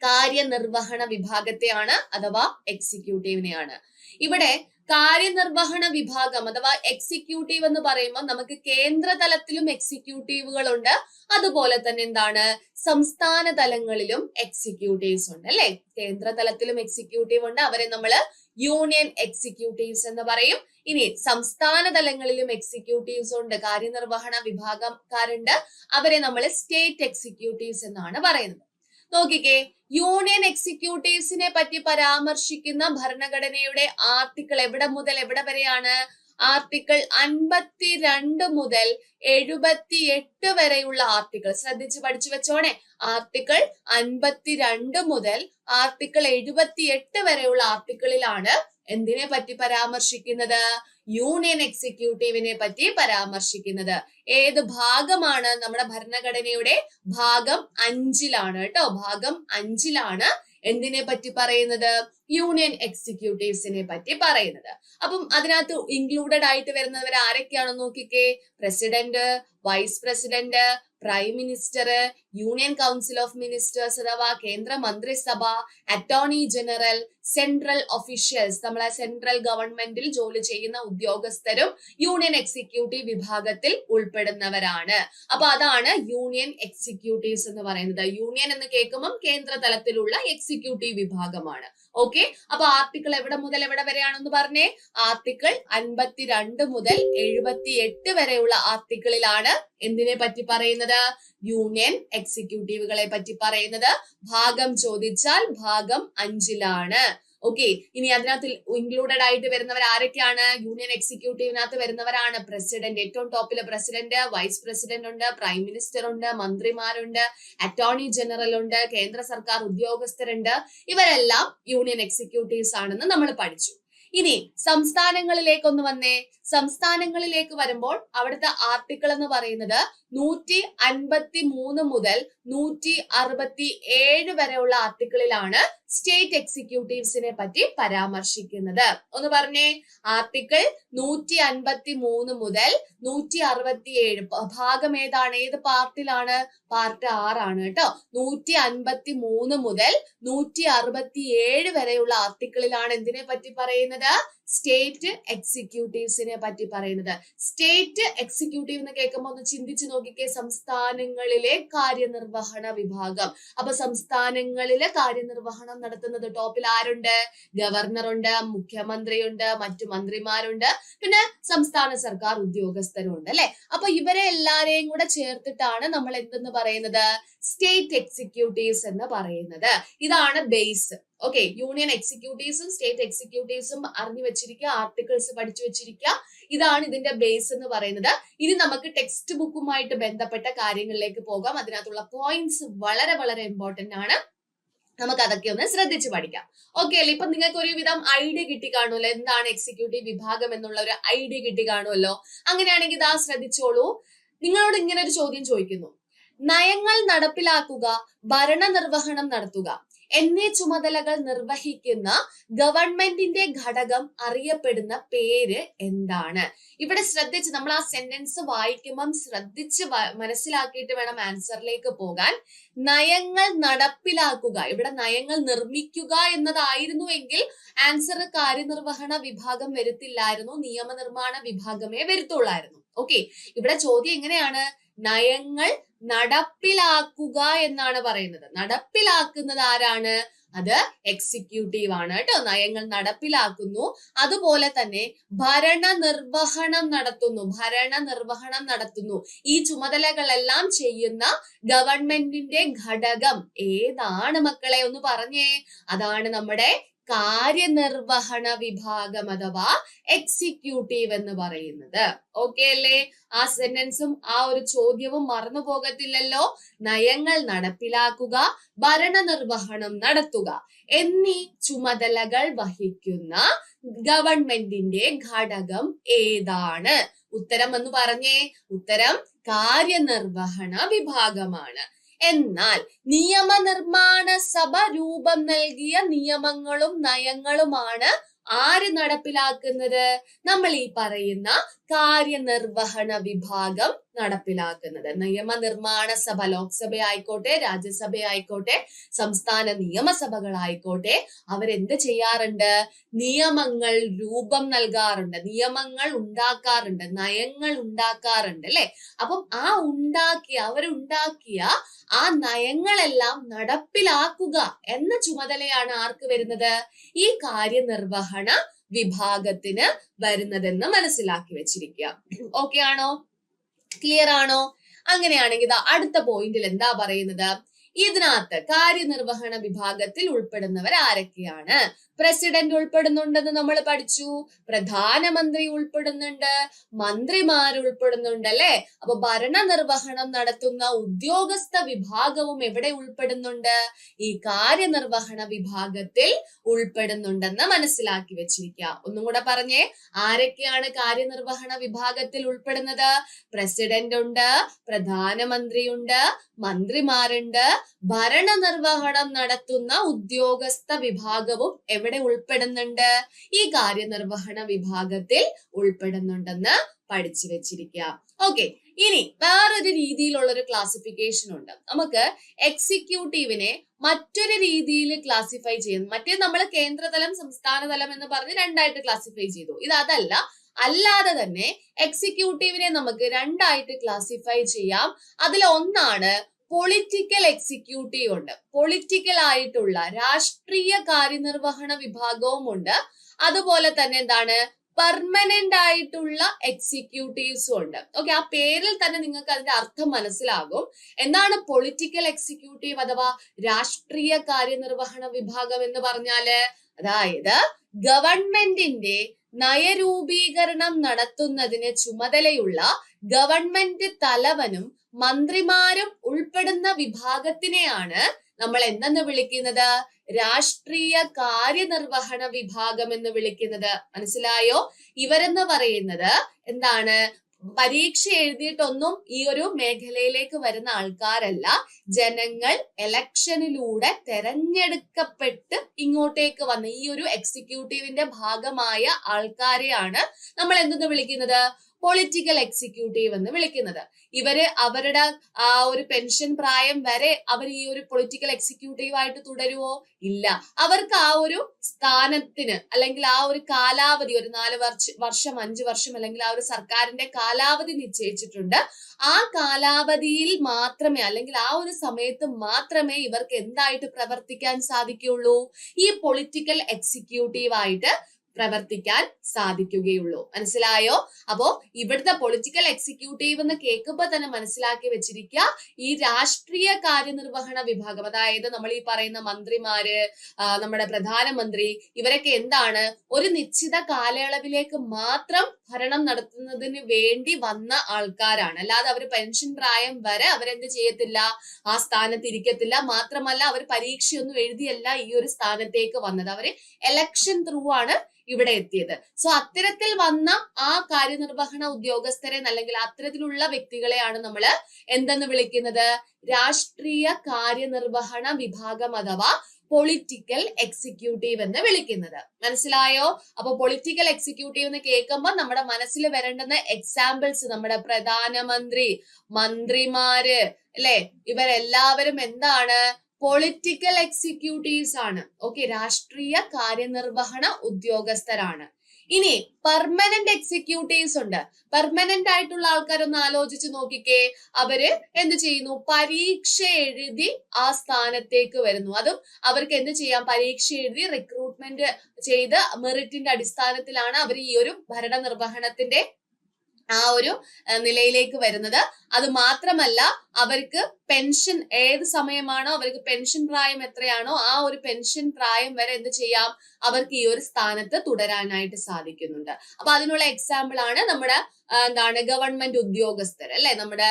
കാര്യനിർവഹണ വിഭാഗത്തെയാണ് അഥവാ എക്സിക്യൂട്ടീവിനെയാണ്. ഇവിടെ കാര്യനിർവഹണ വിഭാഗം അഥവാ എക്സിക്യൂട്ടീവ് എന്ന് പറയുമ്പോൾ നമുക്ക് കേന്ദ്ര തലത്തിലും എക്സിക്യൂട്ടീവുകളുണ്ട്, അതുപോലെ തന്നെ എന്താണ് സംസ്ഥാന തലങ്ങളിലും എക്സിക്യൂട്ടീവ്സ് ഉണ്ട് അല്ലെ. കേന്ദ്ര തലത്തിലും എക്സിക്യൂട്ടീവ് ഉണ്ട്, അവരെ നമ്മൾ യൂണിയൻ എക്സിക്യൂട്ടീവ്സ് എന്ന് പറയും. ഇനി സംസ്ഥാന തലങ്ങളിലും എക്സിക്യൂട്ടീവ്സ് ഉണ്ട്, കാര്യനിർവഹണ വിഭാഗക്കാരുണ്ട്, അവരെ നമ്മൾ സ്റ്റേറ്റ് എക്സിക്യൂട്ടീവ്സ് എന്നാണ് പറയുന്നത്. നോക്കിക്കേ, യൂണിയൻ എക്സിക്യൂട്ടീവ്സിനെ പറ്റി പരാമർശിക്കുന്ന ഭരണഘടനയുടെ ആർട്ടിക്കിൾ എവിടെ മുതൽ എവിടെ വരെയാണ്? ആർട്ടിക്കിൾ 52 മുതൽ 78 വരെയുള്ള ആർട്ടിക്കിൾ ശ്രദ്ധിച്ച് പഠിച്ചു വെച്ചോണേ. ആർട്ടിക്കിൾ 52 മുതൽ ആർട്ടിക്കിൾ 78 വരെയുള്ള ആർട്ടിക്കിളിലാണ് എന്തിനെ പറ്റി പരാമർശിക്കുന്നത്? യൂണിയൻ എക്സിക്യൂട്ടീവിനെ പറ്റി പരാമർശിക്കുന്നത്. ഏത് ഭാഗമാണ്? നമ്മുടെ ഭരണഘടനയുടെ ഭാഗം 5-ലാണ് കേട്ടോ. ഭാഗം 5-ലാണ് എന്തിനെ പറ്റി പറയുന്നത്? യൂണിയൻ എക്സിക്യൂട്ടീവ്സിനെ പറ്റി പറയുന്നത്. അപ്പം അതിനകത്ത് ഇൻക്ലൂഡഡ് ആയിട്ട് വരുന്നവർ ആരൊക്കെയാണെന്ന് നോക്കിക്കേ. President, vice president, prime minister, union council of ministers അഥവാ കേന്ദ്ര മന്ത്രിസഭ, അറ്റോർണി ജനറൽ, സെൻട്രൽ ഒഫീഷ്യൽസ്, നമ്മളെ സെൻട്രൽ ഗവൺമെന്റിൽ ജോലി ചെയ്യുന്ന ഉദ്യോഗസ്ഥരും യൂണിയൻ എക്സിക്യൂട്ടീവ് വിഭാഗത്തിൽ ഉൾപ്പെടുന്നവരാണ്. അപ്പൊ അതാണ് യൂണിയൻ എക്സിക്യൂട്ടീവ്സ് എന്ന് പറയുന്നത്. യൂണിയൻ എന്ന് കേൾക്കുമ്പോൾ കേന്ദ്ര തലത്തിലുള്ള എക്സിക്യൂട്ടീവ് വിഭാഗമാണ്. ഓക്കെ, അപ്പൊ ആർട്ടിക്കിൾ എവിടെ മുതൽ എവിടെ വരെയാണെന്ന് പറഞ്ഞേ? ആർട്ടിക്കിൾ 52 മുതൽ 78 വരെയുള്ള ആർട്ടിക്കിളിലാണ് എന്തിനെ പറ്റി പറയുന്നത്? യൂണിയൻ എക്സിക്യൂട്ടീവുകളെ പറ്റി പറയുന്നത്. ഭാഗം ചോദിച്ചാൽ ഭാഗം 5-ലാണ്. ഓക്കെ, ഇനി അതിനകത്ത് ഇൻക്ലൂഡഡ് ആയിട്ട് വരുന്നവർ ആരൊക്കെയാണ്? യൂണിയൻ എക്സിക്യൂട്ടീവിനകത്ത് വരുന്നവരാണ് പ്രസിഡന്റ്, ഏറ്റവും ടോപ്പില് പ്രസിഡന്റ്, വൈസ് പ്രസിഡന്റ് ഉണ്ട്, പ്രൈം മിനിസ്റ്റർ ഉണ്ട്, മന്ത്രിമാരുണ്ട്, അറ്റോർണി ജനറൽ ഉണ്ട്, കേന്ദ്ര സർക്കാർ ഉദ്യോഗസ്ഥരുണ്ട്. ഇവരെല്ലാം യൂണിയൻ എക്സിക്യൂട്ടീവ്സ് ആണെന്ന് നമ്മൾ പഠിച്ചു. ഇനി സംസ്ഥാനങ്ങളിലേക്കൊന്ന് വന്നേ. സംസ്ഥാനങ്ങളിലേക്ക് വരുമ്പോൾ അവിടുത്തെ ആർട്ടിക്കിൾ എന്ന് പറയുന്നത് 153 മുതൽ 167 വരെയുള്ള ആർട്ടിക്കിളിലാണ് സ്റ്റേറ്റ് എക്സിക്യൂട്ടീവ്സിനെ പറ്റി പരാമർശിക്കുന്നത്. ഒന്ന് പറഞ്ഞേ, ആർട്ടിക്കിൾ 153 മുതൽ 167 ഭാഗം ഏതാണ്? ഏത് പാർട്ടിലാണ്? പാർട്ട് 6 ആണ് കേട്ടോ. 153 മുതൽ 167 വരെയുള്ള ആർട്ടിക്കിളിലാണ് എന്തിനെ പറ്റി പറയുന്നത്? സ്റ്റേറ്റ് എക്സിക്യൂട്ടീവ്സിനെ പറ്റി പറയുന്നത്. സ്റ്റേറ്റ് എക്സിക്യൂട്ടീവ് എന്ന് കേൾക്കുമ്പോൾ ഒന്ന് ചിന്തിച്ചു നോക്കിക്കേ, സംസ്ഥാനങ്ങളിലെ കാര്യനിർവഹണ വിഭാഗം. അപ്പൊ സംസ്ഥാനങ്ങളിലെ കാര്യനിർവഹണം നടത്തുന്നത് ടോപ്പിൽ ആരുണ്ട്? ഗവർണറുണ്ട്, മുഖ്യമന്ത്രിയുണ്ട്, മറ്റു മന്ത്രിമാരുണ്ട്, പിന്നെ സംസ്ഥാന സർക്കാർ ഉദ്യോഗസ്ഥരുണ്ട് അല്ലെ. അപ്പൊ ഇവരെ എല്ലാരെയും കൂടെ ചേർത്തിട്ടാണ് നമ്മൾ എന്തെന്ന് പറയുന്നത്? സ്റ്റേറ്റ് എക്സിക്യൂട്ടീവ്സ് എന്ന് പറയുന്നത്. ഇതാണ് ബേസ്. ഓക്കെ, യൂണിയൻ എക്സിക്യൂട്ടീവ്സും സ്റ്റേറ്റ് എക്സിക്യൂട്ടീവ്സും അറിഞ്ഞു വെച്ചിരിക്കുക, ആർട്ടിക്കിൾസ് പഠിച്ചു വെച്ചിരിക്കുക. ഇതാണ് ഇതിന്റെ ബേസ് എന്ന് പറയുന്നത്. ഇനി നമുക്ക് ടെക്സ്റ്റ് ബുക്കുമായിട്ട് ബന്ധപ്പെട്ട കാര്യങ്ങളിലേക്ക് പോകാം. അതിനകത്തുള്ള പോയിന്റ്സ് വളരെ വളരെ ഇമ്പോർട്ടന്റ് ആണ്. നമുക്ക് അതൊക്കെ ഒന്ന് ശ്രദ്ധിച്ച് പഠിക്കാം. ഓക്കെ അല്ലേ? ഇപ്പൊ നിങ്ങൾക്ക് ഒരുവിധം ഐഡിയ കിട്ടി കാണുമല്ലോ, എന്താണ് എക്സിക്യൂട്ടീവ് വിഭാഗം എന്നുള്ള ഒരു ഐഡിയ കിട്ടി കാണുമല്ലോ. അങ്ങനെയാണെങ്കിൽ ഇതാ ശ്രദ്ധിച്ചോളൂ. നിങ്ങളോട് ഇങ്ങനെ ഒരു ചോദ്യം ചോദിക്കുന്നു: നയങ്ങൾ നടപ്പിലാക്കുക, ഭരണനിർവഹണം നടത്തുക എന്നീ ചുമതലകൾ നിർവഹിക്കുന്ന ഗവൺമെന്റിന്റെ ഘടകം അറിയപ്പെടുന്ന പേര് എന്താണ്? ഇവിടെ ശ്രദ്ധിച്ച് നമ്മൾ ആ സെന്റൻസ് വായിക്കുമ്പം ശ്രദ്ധിച്ച് മനസ്സിലാക്കിയിട്ട് വേണം ആൻസറിലേക്ക് പോകാൻ. നയങ്ങൾ നടപ്പിലാക്കുക, ഇവിടെ നയങ്ങൾ നിർമ്മിക്കുക എന്നതായിരുന്നുവെങ്കിൽ ആൻസർ കാര്യനിർവഹണ വിഭാഗം വരുത്തില്ലായിരുന്നു, നിയമനിർമ്മാണ വിഭാഗമേ വരുത്തുള്ളായിരുന്നു. ഓക്കെ, ഇവിടെ ചോദ്യം എങ്ങനെയാണ്? നയങ്ങൾ നടപ്പിലാക്കുക എന്നാണ് പറയുന്നത്. നടപ്പിലാക്കുന്നത് ആരാണ്? അത് എക്സിക്യൂട്ടീവ് ആണ് കേട്ടോ. നയങ്ങൾ നടപ്പിലാക്കുന്നു, അതുപോലെ തന്നെ ഭരണനിർവഹണം നടത്തുന്നു. ഈ ചുമതലകളെല്ലാം ചെയ്യുന്ന ഗവൺമെന്റിന്റെ ഘടകം ഏതാണ് മക്കളെ? ഒന്ന് പറഞ്ഞേ. അതാണ് നമ്മുടെ കാര്യനിർവഹണ വിഭാഗം അഥവാ എക്സിക്യൂട്ടീവ് എന്ന് പറയുന്നത്. ഓക്കെ അല്ലേ? ആ സെന്റൻസും ആ ഒരു ചോദ്യവും മറന്നു പോകത്തില്ലല്ലോ. നയങ്ങൾ നടപ്പിലാക്കുക, ഭരണനിർവഹണം നടത്തുക എന്നീ ചുമതലകൾ വഹിക്കുന്ന ഗവൺമെന്റിന്റെ ഘടകം ഏതാണ്? ഉത്തരം എന്ന് പറഞ്ഞേ. ഉത്തരം കാര്യനിർവഹണ വിഭാഗമാണ്. എന്നാൽ നിയമനിർമ്മാണ സഭ രൂപം നൽകിയ നിയമങ്ങളും നയങ്ങളുമാണ് ആര് നടപ്പിലാക്കുന്നത്? നമ്മൾ ഈ പറയുന്ന കാര്യനിർവഹണ വിഭാഗം നടപ്പിലാക്കുന്നത്. നിയമനിർമ്മാണ സഭ ലോക്സഭ ആയിക്കോട്ടെ, രാജ്യസഭ ആയിക്കോട്ടെ, സംസ്ഥാന നിയമസഭകളായിക്കോട്ടെ, അവരെന്ത് ചെയ്യാറുണ്ട്? നിയമങ്ങൾ രൂപം നൽകാറുണ്ട്, നിയമങ്ങൾ ഉണ്ടാക്കാറുണ്ട്, നയങ്ങൾ ഉണ്ടാക്കാറുണ്ട് അല്ലെ. അപ്പം അവരുണ്ടാക്കിയ ആ നയങ്ങളെല്ലാം നടപ്പിലാക്കുക എന്ന ചുമതലയാണ് ആർക്ക് വരുന്നത്? ഈ കാര്യനിർവഹണ വിഭാഗത്തിന് വരുന്നതെന്ന് മനസ്സിലാക്കി വെച്ചിരിക്കുക. ഓക്കെ ആണോ? ക്ലിയർ ആണോ? അങ്ങനെയാണെങ്കിൽ അടുത്ത പോയിന്റിൽ എന്താ പറയുന്നത്? ഇതിനകത്ത് കാര്യനിർവഹണ വിഭാഗത്തിൽ ഉൾപ്പെടുന്നവർ ആരൊക്കെയാണ്? പ്രസിഡന്റ് ഉൾപ്പെടുന്നുണ്ടെന്ന് നമ്മൾ പഠിച്ചു, പ്രധാനമന്ത്രി ഉൾപ്പെടുന്നുണ്ട്, മന്ത്രിമാർ ഉൾപ്പെടുന്നുണ്ട് അല്ലെ. അപ്പൊ ഭരണനിർവഹണം നടത്തുന്ന ഉദ്യോഗസ്ഥ വിഭാഗവും എവിടെ ഉൾപ്പെടുന്നുണ്ട്? ഈ കാര്യനിർവഹണ വിഭാഗത്തിൽ ഉൾപ്പെടുന്നുണ്ടെന്ന് മനസ്സിലാക്കി വെച്ചിരിക്കുക. ഒന്നും കൂടെ പറഞ്ഞേ, ആരൊക്കെയാണ് കാര്യനിർവഹണ വിഭാഗത്തിൽ ഉൾപ്പെടുന്നത്? പ്രസിഡന്റ് ഉണ്ട്, പ്രധാനമന്ത്രിയുണ്ട്, മന്ത്രിമാരുണ്ട്, ഭരണനിർവഹണം നടത്തുന്ന ഉദ്യോഗസ്ഥ വിഭാഗവും എവിടെ ഉൾപ്പെടുന്നുണ്ട്? ഈ കാര്യനിർവഹണ വിഭാഗത്തിൽ ഉൾപ്പെടുന്നുണ്ടെന്ന് പഠിച്ചു വെച്ചിരിക്കുക. ഓക്കെ, ഇനി വേറൊരു രീതിയിലുള്ള ഒരു ക്ലാസിഫിക്കേഷൻ ഉണ്ട്. നമുക്ക് എക്സിക്യൂട്ടീവിനെ മറ്റൊരു രീതിയിൽ ക്ലാസിഫൈ ചെയ്യുന്നു. മറ്റേ നമ്മൾ കേന്ദ്രതലം സംസ്ഥാന തലം എന്ന് പറഞ്ഞ് രണ്ടായിട്ട് ക്ലാസിഫൈ ചെയ്തു. ഇത് അതല്ല. അല്ലാതെ തന്നെ എക്സിക്യൂട്ടീവിനെ നമുക്ക് രണ്ടായിട്ട് ക്ലാസിഫൈ ചെയ്യാം. അതിൽ ഒന്നാണ് പൊളിറ്റിക്കൽ എക്സിക്യൂട്ടീവ് ഉണ്ട്. പൊളിറ്റിക്കൽ ആയിട്ടുള്ള രാഷ്ട്രീയ കാര്യനിർവഹണ വിഭാഗവും ഉണ്ട്. അതുപോലെ തന്നെ എന്താണ്, പെർമനന്റ് ആയിട്ടുള്ള എക്സിക്യൂട്ടീവ്സും ഉണ്ട്. ഓക്കെ, ആ പേരിൽ തന്നെ നിങ്ങൾക്ക് അതിന്റെ അർത്ഥം മനസ്സിലാകും. എന്താണ് പൊളിറ്റിക്കൽ എക്സിക്യൂട്ടീവ് അഥവാ രാഷ്ട്രീയ കാര്യനിർവഹണ വിഭാഗം എന്ന് പറഞ്ഞാല്? അതായത് ഗവൺമെന്റിന്റെ നയരൂപീകരണം നടത്തുന്നതിന് ചുമതലയുള്ള ഗവൺമെന്റ് തലവനും മന്ത്രിമാരും ഉൾപ്പെടുന്ന വിഭാഗത്തിനെയാണ് നമ്മൾ എന്തെന്ന് വിളിക്കുന്നത്? രാഷ്ട്രീയ കാര്യനിർവഹണ വിഭാഗം എന്ന് വിളിക്കുന്നത്. മനസ്സിലായോ? ഇവരെന്ന് പറയുന്നത് എന്താണ്? പരീക്ഷ എഴുതിയിട്ടൊന്നും ഈ ഒരു മേഖലയിലേക്ക് വരുന്ന ആൾക്കാരല്ല. ജനങ്ങൾ ഇലക്ഷനിലൂടെ തെരഞ്ഞെടുക്കപ്പെട്ട് ഇങ്ങോട്ടേക്ക് വന്ന ഈ ഒരു എക്സിക്യൂട്ടീവിന്റെ ഭാഗമായ ആൾക്കാരെയാണ് നമ്മൾ എന്തെന്ന് വിളിക്കുന്നത്? പൊളിറ്റിക്കൽ എക്സിക്യൂട്ടീവ് എന്ന് വിളിക്കുന്നത്. ഇവര് അവരുടെ ആ ഒരു പെൻഷൻ പ്രായം വരെ അവർ ഈ ഒരു പൊളിറ്റിക്കൽ എക്സിക്യൂട്ടീവ് ആയിട്ട് തുടരുവോ? ഇല്ല. അവർക്ക് ആ ഒരു സ്ഥാനത്തിന് അല്ലെങ്കിൽ ആ ഒരു കാലാവധി ഒരു 4 വർഷം 5 വർഷം അല്ലെങ്കിൽ ആ ഒരു സർക്കാരിന്റെ കാലാവധി നിശ്ചയിച്ചിട്ടുണ്ട്. ആ കാലാവധിയിൽ മാത്രമേ അല്ലെങ്കിൽ ആ ഒരു സമയത്ത് മാത്രമേ ഇവർക്ക് എന്തായിട്ട് പ്രവർത്തിക്കാൻ സാധിക്കുകയുള്ളൂ? ഈ പൊളിറ്റിക്കൽ എക്സിക്യൂട്ടീവ് ആയിട്ട് പ്രവർത്തിക്കാൻ സാധിക്കുകയുള്ളൂ. മനസ്സിലായോ? അപ്പോ ഇവിടുത്തെ പൊളിറ്റിക്കൽ എക്സിക്യൂട്ടീവ് എന്ന് കേൾക്കുമ്പോൾ തന്നെ മനസ്സിലാക്കി വെച്ചിരിക്കുക, ഈ രാഷ്ട്രീയ കാര്യനിർവഹണ വിഭാഗം, അതായത് നമ്മൾ ഈ പറയുന്ന മന്ത്രിമാര്, നമ്മുടെ പ്രധാനമന്ത്രി, ഇവരൊക്കെ എന്താണ്, ഒരു നിശ്ചിത കാലയളവിലേക്ക് മാത്രം ഭരണം നടത്തുന്നതിന് വേണ്ടി വന്ന ആൾക്കാരാണ്. അല്ലാതെ അവർ പെൻഷൻ പ്രായം വരെ അവരെന്ത് ചെയ്യത്തില്ല, ആ സ്ഥാനത്ത് ഇരിക്കത്തില്ല. മാത്രമല്ല അവർ പരീക്ഷയൊന്നും എഴുതിയല്ല ഈ ഒരു സ്ഥാനത്തേക്ക് വന്നത്. അവര് എലക്ഷൻ ത്രൂ ആണ് ഇവിടെ എത്തിയത്. സോ അത്തരത്തിൽ വന്ന ആ കാര്യനിർവഹണ ഉദ്യോഗസ്ഥരെ അല്ലെങ്കിൽ അത്തരത്തിലുള്ള വ്യക്തികളെയാണ് നമ്മൾ എന്തെന്ന് വിളിക്കുന്നത്? രാഷ്ട്രീയ കാര്യനിർവഹണ വിഭാഗം അഥവാ പൊളിറ്റിക്കൽ എക്സിക്യൂട്ടീവ് എന്ന് വിളിക്കുന്നത്. മനസ്സിലായോ? അപ്പൊ പൊളിറ്റിക്കൽ എക്സിക്യൂട്ടീവ് എന്ന് കേൾക്കുമ്പോൾ നമ്മുടെ മനസ്സിൽ വരേണ്ടുന്ന എക്സാമ്പിൾസ് നമ്മുടെ പ്രധാനമന്ത്രി, മന്ത്രിമാര്, അല്ലെ, ഇവരെല്ലാവരും എന്താണ്? പൊളിറ്റിക്കൽ എക്സിക്യൂട്ടീവ്സ് ആണ്. ഓക്കെ, രാഷ്ട്രീയ കാര്യനിർവഹണ ഉദ്യോഗസ്ഥരാണ്. ഇനി പെർമനന്റ് എക്സിക്യൂട്ടീവ്സ് ഉണ്ട്. പെർമനന്റ് ആയിട്ടുള്ള ആൾക്കാരൊന്ന് ആലോചിച്ച് നോക്കിക്കേ. അവര് എന്ത് ചെയ്യുന്നു? പരീക്ഷ എഴുതി ആ സ്ഥാനത്തേക്ക് വരുന്നു. അതും അവർക്ക് എന്ത് ചെയ്യാം? പരീക്ഷ എഴുതി റിക്രൂട്ട്മെന്റ് ചെയ്ത് മെറിറ്റിന്റെ അടിസ്ഥാനത്തിലാണ് അവർ ഈ ഒരു ഭരണനിർവഹണത്തിന്റെ ആ ഒരു നിലയിലേക്ക് വരുന്നത്. അത് മാത്രമല്ല അവർക്ക് പെൻഷൻ ഏത് സമയമാണോ, അവർക്ക് പെൻഷൻ പ്രായം എത്രയാണോ ആ ഒരു പെൻഷൻ പ്രായം വരെ എന്ത് ചെയ്യാം? അവർക്ക് ഈ ഒരു സ്ഥാനത്ത് തുടരാനായിട്ട് സാധിക്കുന്നുണ്ട്. അപ്പൊ അതിനുള്ള എക്സാമ്പിൾ ആണ് നമ്മുടെ എന്താണ് ഗവൺമെന്റ് ഉദ്യോഗസ്ഥർ, അല്ലെ, നമ്മുടെ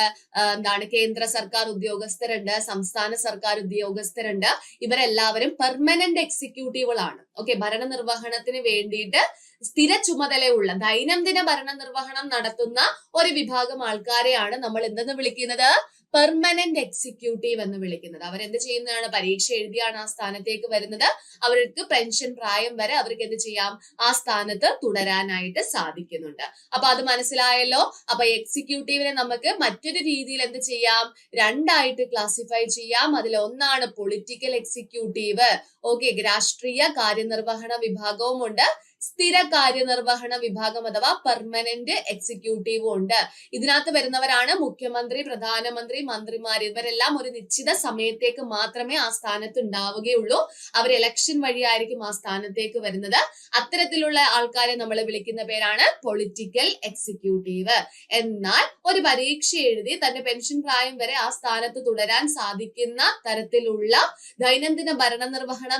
എന്താണ് കേന്ദ്ര സർക്കാർ ഉദ്യോഗസ്ഥരുണ്ട്, സംസ്ഥാന സർക്കാർ ഉദ്യോഗസ്ഥരുണ്ട്. ഇവരെല്ലാവരും പെർമനന്റ് എക്സിക്യൂട്ടീവുകളാണ്. ഓക്കെ, ഭരണനിർവഹണത്തിന് വേണ്ടിയിട്ട് സ്ഥിര ചുമതലയുള്ള ദൈനംദിന ഭരണ നിർവഹണം നടത്തുന്ന ഒരു വിഭാഗം ആൾക്കാരെയാണ് നമ്മൾ എന്തെന്ന് വിളിക്കുന്നത്? പെർമനന്റ് എക്സിക്യൂട്ടീവ് എന്ന് വിളിക്കുന്നത്. അവരെന്ത് ചെയ്യുന്നതാണ്? പരീക്ഷ എഴുതിയാണ് ആ സ്ഥാനത്തേക്ക് വരുന്നത്. അവർക്ക് പെൻഷൻ പ്രായം വരെ അവർക്ക് എന്ത് ചെയ്യാം? ആ സ്ഥാനത്ത് തുടരാനായിട്ട് സാധിക്കുന്നുണ്ട്. അപ്പൊ അത് മനസ്സിലായല്ലോ. അപ്പൊ എക്സിക്യൂട്ടീവിനെ നമുക്ക് മറ്റൊരു രീതിയിൽ എന്ത് ചെയ്യാം? രണ്ടായിട്ട് ക്ലാസിഫൈ ചെയ്യാം. അതിൽ ഒന്നാണ് പൊളിറ്റിക്കൽ എക്സിക്യൂട്ടീവ്. ഓക്കെ, രാഷ്ട്രീയ കാര്യനിർവഹണ വിഭാഗവും ഉണ്ട്, സ്ഥിര കാര്യനിർവഹണ വിഭാഗം അഥവാ പെർമനന്റ് എക്സിക്യൂട്ടീവും ഉണ്ട്. ഇതിനകത്ത് വരുന്നവരാണ് മുഖ്യമന്ത്രി, പ്രധാനമന്ത്രി, മന്ത്രിമാർ. ഇവരെല്ലാം ഒരു നിശ്ചിത സമയത്തേക്ക് മാത്രമേ ആ സ്ഥാനത്ത് ഉണ്ടാവുകയുള്ളൂ. അവർ ഇലക്ഷൻ വഴിയായിരിക്കും ആ സ്ഥാനത്തേക്ക് വരുന്നത്. അത്തരത്തിലുള്ള ആൾക്കാരെ നമ്മൾ വിളിക്കുന്ന പേരാണ് പൊളിറ്റിക്കൽ എക്സിക്യൂട്ടീവ്. എന്നാൽ ഒരു പരീക്ഷ എഴുതി തന്റെ പെൻഷൻ പ്രായം വരെ ആ സ്ഥാനത്ത് തുടരാൻ സാധിക്കുന്ന തരത്തിലുള്ള ദൈനംദിന ഭരണനിർവഹണം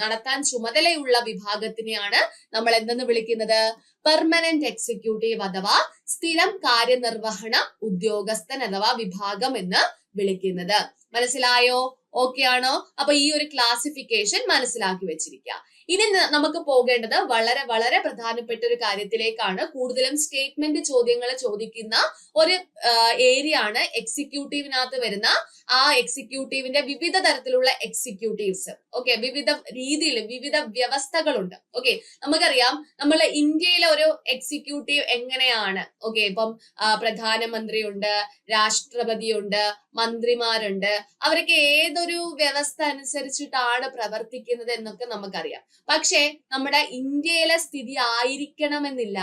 നടത്താൻ ചുമതലയുള്ള വിഭാഗത്തിനെയാണ് നമ്മൾ എന്തെന്ന് വിളിക്കുന്നത്? പെർമനന്റ് എക്സിക്യൂട്ടീവ് അഥവാ സ്ഥിരം കാര്യനിർവഹണ ഉദ്യോഗസ്ഥൻ അഥവാ വിഭാഗം എന്ന് വിളിക്കുന്നത്. മനസ്സിലായോ? ഓക്കെ ആണോ? അപ്പൊ ഈ ഒരു ക്ലാസിഫിക്കേഷൻ മനസ്സിലാക്കി വെച്ചിരിക്കുക. ഇനി നമുക്ക് പോകേണ്ടത് വളരെ വളരെ പ്രധാനപ്പെട്ട ഒരു കാര്യത്തിലേക്കാണ്. കൂടുതലും സ്റ്റേറ്റ്മെന്റ് ചോദ്യങ്ങൾ ചോദിക്കുന്ന ഒരു ഏരിയ ആണ് എക്സിക്യൂട്ടീവിനകത്ത് വരുന്ന ആ എക്സിക്യൂട്ടീവിന്റെ വിവിധ തരത്തിലുള്ള എക്സിക്യൂട്ടീവ്സ്. ഓക്കെ, വിവിധ രീതിയിൽ വിവിധ വ്യവസ്ഥകളുണ്ട്. ഓക്കെ, നമുക്കറിയാം നമ്മൾ ഇന്ത്യയിലെ ഒരു എക്സിക്യൂട്ടീവ് എങ്ങനെയാണ്. ഓക്കെ, ഇപ്പം പ്രധാനമന്ത്രി ഉണ്ട്, രാഷ്ട്രപതി ഉണ്ട്, മന്ത്രിമാരുണ്ട്. അവരൊക്കെ ഏതൊരു വ്യവസ്ഥ അനുസരിച്ചിട്ടാണ് പ്രവർത്തിക്കുന്നത് എന്നൊക്കെ നമുക്കറിയാം. പക്ഷെ നമ്മുടെ ഇന്ത്യയിലെ സ്ഥിതി ആയിരിക്കണമെന്നില്ല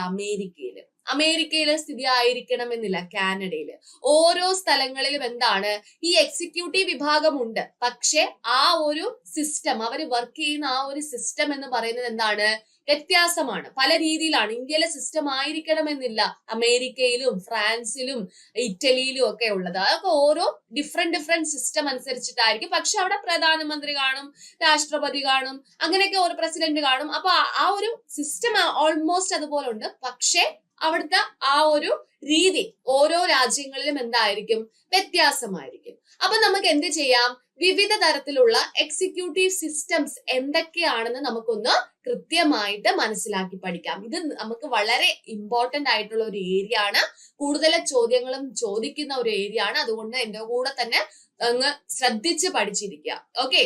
അമേരിക്കയിലെ സ്ഥിതി ആയിരിക്കണമെന്നില്ല, കാനഡയില്. ഓരോ സ്ഥലങ്ങളിലും എന്താണ് ഈ എക്സിക്യൂട്ടീവ് വിഭാഗം ഉണ്ട്. പക്ഷെ ആ ഒരു സിസ്റ്റം, അവര് വർക്ക് ചെയ്യുന്ന ആ ഒരു സിസ്റ്റം എന്ന് പറയുന്നത് എന്താണ്? വ്യത്യാസമാണ്, പല രീതിയിലാണ്. ഇന്ത്യയിലെ സിസ്റ്റം ആയിരിക്കണമെന്നില്ല അമേരിക്കയിലും ഫ്രാൻസിലും ഇറ്റലിയിലും ഒക്കെ ഉള്ളത്. അതൊക്കെ ഓരോ ഡിഫറെന്റ് സിസ്റ്റം അനുസരിച്ചിട്ടായിരിക്കും. പക്ഷെ അവിടെ പ്രധാനമന്ത്രി കാണും, രാഷ്ട്രപതി കാണും, അങ്ങനെയൊക്കെ ഒരു പ്രസിഡന്റ് കാണും. അപ്പൊ ആ ഒരു സിസ്റ്റം ഓൾമോസ്റ്റ് അതുപോലെ ഉണ്ട്. പക്ഷെ അവിടുത്തെ ആ ഒരു രീതി ഓരോ രാജ്യങ്ങളിലും എന്തായിരിക്കും? വ്യത്യാസമായിരിക്കും. അപ്പൊ നമുക്ക് എന്ത് ചെയ്യാം? വിവിധ തരത്തിലുള്ള എക്സിക്യൂട്ടീവ് സിസ്റ്റംസ് എന്തൊക്കെയാണെന്ന് നമുക്കൊന്ന് കൃത്യമായിട്ട് മനസ്സിലാക്കി പഠിക്കാം. ഇത് നമുക്ക് വളരെ ഇമ്പോർട്ടന്റ് ആയിട്ടുള്ള ഒരു ഏരിയ ആണ്. കൂടുതൽ ചോദ്യങ്ങളും ചോദിക്കുന്ന ഒരു ഏരിയ ആണ്. അതുകൊണ്ട് എന്റെ കൂടെ തന്നെ അങ്ങ് ശ്രദ്ധിച്ച് പഠിച്ചിരിക്കുക. ഓക്കെ,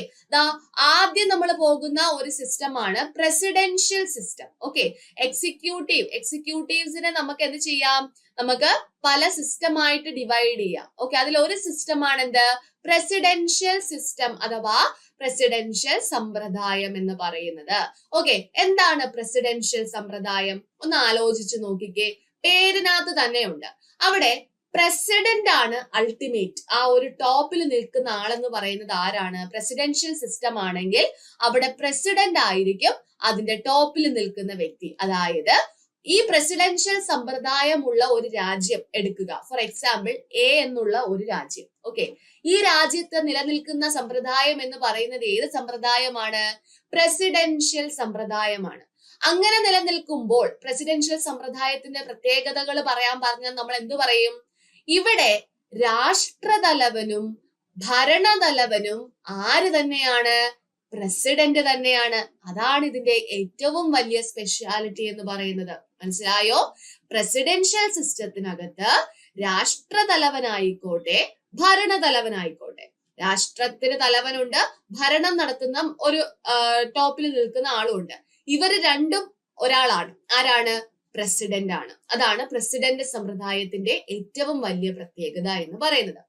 ആദ്യം നമ്മൾ പോകുന്ന ഒരു സിസ്റ്റമാണ് പ്രസിഡൻഷ്യൽ സിസ്റ്റം. ഓക്കെ, എക്സിക്യൂട്ടീവ്സിനെ നമുക്ക് എന്ത് ചെയ്യാം? നമുക്ക് പല സിസ്റ്റമായിട്ട് ഡിവൈഡ് ചെയ്യാം. ഓക്കെ, അതിൽ ഒരു സിസ്റ്റമാണ് എന്ത്? പ്രസിഡൻഷ്യൽ സിസ്റ്റം അഥവാ പ്രസിഡൻഷ്യൽ സമ്പ്രദായം എന്ന് പറയുന്നത്. ഓക്കെ, എന്താണ് പ്രസിഡൻഷ്യൽ സമ്പ്രദായം? ഒന്ന് ആലോചിച്ച് നോക്കിക്കേ. പേരിനകത്ത് തന്നെ ഉണ്ട്. അവിടെ പ്രസിഡന്റ് ആണ് അൾട്ടിമേറ്റ്, ആ ഒരു ടോപ്പിൽ നിൽക്കുന്ന ആളെന്ന് പറയുന്നത് ആരാണ്? പ്രസിഡൻഷ്യൽ സിസ്റ്റം ആണെങ്കിൽ അവിടെ പ്രസിഡന്റ് ആയിരിക്കും അതിന്റെ ടോപ്പിൽ നിൽക്കുന്ന വ്യക്തി. അതായത് ഈ പ്രസിഡൻഷ്യൽ സമ്പ്രദായമുള്ള ഒരു രാജ്യം എടുക്കുക. ഫോർ എക്സാമ്പിൾ എ എന്നുള്ള ഒരു രാജ്യം. ഓക്കെ, ഈ രാജ്യത്ത് നിലനിൽക്കുന്ന സമ്പ്രദായം എന്ന് പറയുന്നത് ഏത് സമ്പ്രദായമാണ്? പ്രസിഡൻഷ്യൽ സമ്പ്രദായമാണ്. അങ്ങനെ നിലനിൽക്കുമ്പോൾ പ്രസിഡൻഷ്യൽ സമ്പ്രദായത്തിന്റെ പ്രത്യേകതകൾ പറയാൻ പറഞ്ഞാൽ നമ്മൾ എന്ത് പറയും? ഇവിടെ രാഷ്ട്രതലവനും ഭരണതലവനും ആര് തന്നെയാണ്? പ്രസിഡന്റ് തന്നെയാണ്. അതാണ് ഇതിന്റെ ഏറ്റവും വലിയ സ്പെഷ്യാലിറ്റി എന്ന് പറയുന്നത്. മനസ്സിലായോ? പ്രസിഡൻഷ്യൽ സിസ്റ്റത്തിനകത്ത് രാഷ്ട്രതലവനായിക്കോട്ടെ ഭരണതലവനായിക്കോട്ടെ, രാഷ്ട്രത്തിന് തലവനുണ്ട്, ഭരണം നടത്തുന്ന ഒരു ടോപ്പിൽ നിൽക്കുന്ന ആളുണ്ട്. ഇവര് രണ്ടും ഒരാളാണ്. ആരാണ്? പ്രസിഡന്റ് ആണ്. അതാണ് പ്രസിഡന്റ് സമ്പ്രദായത്തിന്റെ ഏറ്റവും വലിയ പ്രത്യേകത എന്ന് പറയുന്നത്.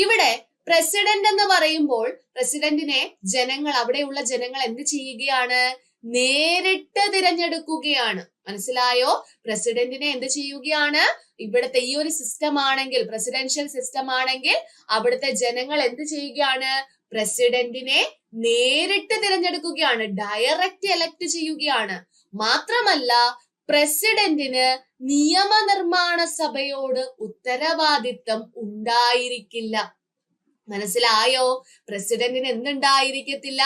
ഇവിടെ പ്രസിഡന്റ് എന്ന് പറയുമ്പോൾ പ്രസിഡന്റിനെ ജനങ്ങൾ, അവിടെയുള്ള ജനങ്ങൾ എന്ത് ചെയ്യുകയാണ്? നേരിട്ട് തിരഞ്ഞെടുക്കുകയാണ്. മനസ്സിലായോ? പ്രസിഡന്റിനെ എന്ത് ചെയ്യുകയാണ്? ഇവിടുത്തെ ഈ ഒരു സിസ്റ്റം ആണെങ്കിൽ, പ്രസിഡൻഷ്യൽ സിസ്റ്റം ആണെങ്കിൽ അവിടുത്തെ ജനങ്ങൾ എന്ത് ചെയ്യുകയാണ്? പ്രസിഡന്റിനെ നേരിട്ട് തിരഞ്ഞെടുക്കുകയാണ്, ഡയറക്റ്റ് എലക്ട് ചെയ്യുകയാണ്. മാത്രമല്ല പ്രസിഡന്റിന് നിയമനിർമ്മാണ സഭയോട് ഉത്തരവാദിത്തം ഉണ്ടായിരിക്കില്ല. മനസ്സിലായോ? പ്രസിഡന്റിന് എന്തുണ്ടായിരിക്കത്തില്ല?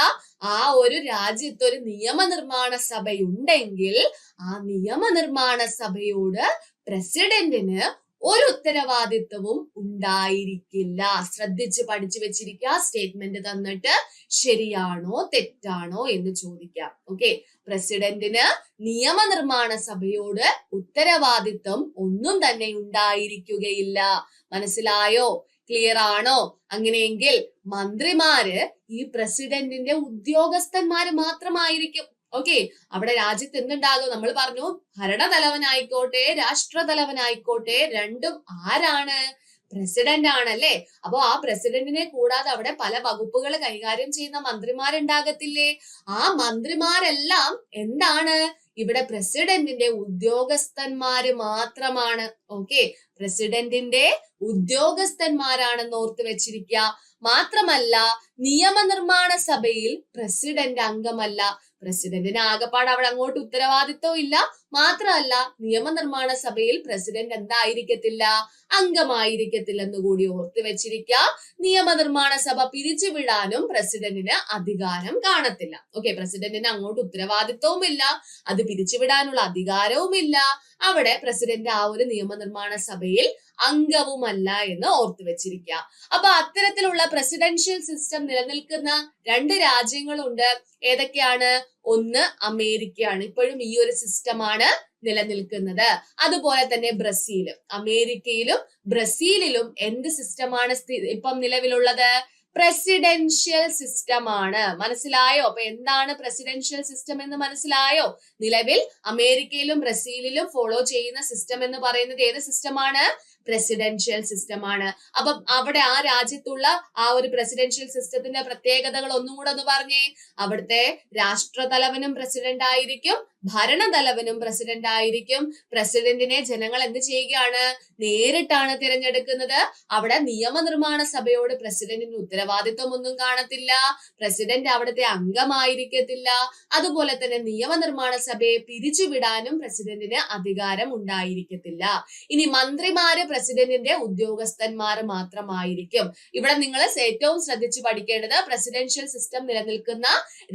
ആ ഒരു രാജ്യത്ത് ഒരു നിയമനിർമ്മാണ സഭയുണ്ടെങ്കിൽ ആ നിയമനിർമ്മാണ സഭയോട് പ്രസിഡന്റിന് ഒരു ഉത്തരവാദിത്വവും ഉണ്ടായിരിക്കില്ല. ശ്രദ്ധിച്ച് പഠിച്ചു വെച്ചിരിക്കുക. സ്റ്റേറ്റ്മെന്റ് തന്നിട്ട് ശരിയാണോ തെറ്റാണോ എന്ന് ചോദിക്കാം. ഓക്കെ, പ്രസിഡന്റിന് നിയമനിർമ്മാണ സഭയോട് ഉത്തരവാദിത്വം ഒന്നും തന്നെ ഉണ്ടായിരിക്കുകയില്ല. മനസ്സിലായോ? ക്ലിയർ ആണോ? അങ്ങനെയെങ്കിൽ മന്ത്രിമാര് ഈ പ്രസിഡന്റിന്റെ ഉദ്യോഗസ്ഥന്മാര് മാത്രമായിരിക്കും. ഓക്കെ, അവിടെ രാജ്യത്ത് എന്തുണ്ടാകും? നമ്മൾ പറഞ്ഞു ഭരണതലവനായിക്കോട്ടെ രാഷ്ട്രതലവനായിക്കോട്ടെ രണ്ടും ആരാണ്? പ്രസിഡന്റ് ആണല്ലേ. അപ്പൊ ആ പ്രസിഡന്റിനെ കൂടാതെ അവിടെ പല വകുപ്പുകൾ കൈകാര്യം ചെയ്യുന്ന മന്ത്രിമാരുണ്ടാകത്തില്ലേ? ആ മന്ത്രിമാരെല്ലാം എന്താണ്? ഇവിടെ പ്രസിഡന്റിന്റെ ഉദ്യോഗസ്ഥന്മാര് മാത്രമാണ്. ഓക്കെ, പ്രസിഡന്റിന്റെ ഉദ്യോഗസ്ഥന്മാരാണെന്ന് ഓർത്ത് വെച്ചിരിക്കുക. മാത്രമല്ല നിയമനിർമ്മാണ സഭയിൽ പ്രസിഡന്റ് അംഗമല്ല. പ്രസിഡന്റിന് ആകെപ്പാട് അവിടെ അങ്ങോട്ട് ഉത്തരവാദിത്വം ഇല്ല. മാത്രമല്ല നിയമനിർമ്മാണ സഭയിൽ പ്രസിഡന്റ് എന്തായിരിക്കത്തില്ല? അംഗമായിരിക്കത്തില്ലെന്ന് കൂടി ഓർത്ത് വെച്ചിരിക്കുക. നിയമനിർമ്മാണ സഭ പിരിച്ചുവിടാനും പ്രസിഡന്റിന് അധികാരം കാണത്തില്ല. ഓക്കെ, പ്രസിഡന്റിന് അങ്ങോട്ട് ഉത്തരവാദിത്വവും ഇല്ല, അത് പിരിച്ചുവിടാനുള്ള അധികാരവും ഇല്ല. അവിടെ പ്രസിഡന്റ് ആ ഒരു നിയമനിർമ്മാണ സഭയിൽ അംഗവുമല്ല എന്ന് ഓർത്തു വെച്ചിരിക്കുക. അപ്പൊ അത്തരത്തിലുള്ള പ്രസിഡൻഷ്യൽ സിസ്റ്റം നിലനിൽക്കുന്ന രണ്ട് രാജ്യങ്ങളുണ്ട്. ഏതൊക്കെയാണ്? ഒന്ന് അമേരിക്കയാണ്. ഇപ്പോഴും ഈ ഒരു സിസ്റ്റമാണ് നിലനിൽക്കുന്നത്. അതുപോലെ തന്നെ ബ്രസീൽ. അമേരിക്കയിലും ബ്രസീലിലും എന്ത് സിസ്റ്റമാണ് ഇപ്പം നിലവിലുള്ളത്? പ്രസിഡൻഷ്യൽ സിസ്റ്റം ആണ്. മനസ്സിലായോ? അപ്പൊ എന്താണ് പ്രസിഡൻഷ്യൽ സിസ്റ്റം എന്ന് മനസ്സിലായോ? നിലവിൽ അമേരിക്കയിലും ബ്രസീലിലും ഫോളോ ചെയ്യുന്ന സിസ്റ്റം എന്ന് പറയുന്നത് ഏത് സിസ്റ്റമാണ്? പ്രസിഡൻഷ്യൽ സിസ്റ്റം ആണ്. അപ്പം അവിടെ ആ രാജ്യത്തുള്ള ആ ഒരു പ്രസിഡൻഷ്യൽ സിസ്റ്റത്തിന്റെ പ്രത്യേകതകൾ ഒന്നും കൂടെ ഒന്ന് പറഞ്ഞേ. അവിടുത്തെ രാഷ്ട്രതലവനും പ്രസിഡന്റ് ആയിരിക്കും, ഭരണതലവനും പ്രസിഡന്റ് ആയിരിക്കും. പ്രസിഡന്റിനെ ജനങ്ങൾ എന്ത് ചെയ്യുകയാണ്? നേരിട്ടാണ് തിരഞ്ഞെടുക്കുന്നത്. അവിടെ നിയമനിർമ്മാണ സഭയോട് പ്രസിഡന്റിന് ഉത്തരവാദിത്വം ഒന്നും കാണത്തില്ല. പ്രസിഡന്റ് അവിടുത്തെ അംഗമായിരിക്കത്തില്ല. അതുപോലെ തന്നെ നിയമനിർമ്മാണ സഭയെ പിരിച്ചുവിടാനും പ്രസിഡന്റിന് അധികാരം ഉണ്ടായിരിക്കത്തില്ല. ഇനി മന്ത്രിമാര് പ്രസിഡന്റിന്റെ ഉദ്യോഗസ്ഥന്മാർ മാത്രമായിരിക്കും. ഇവിടെ നിങ്ങൾ ഏറ്റവും ശ്രദ്ധിച്ചു പഠിക്കേണ്ടത് പ്രസിഡൻഷ്യൽ സിസ്റ്റം നിലനിൽക്കുന്ന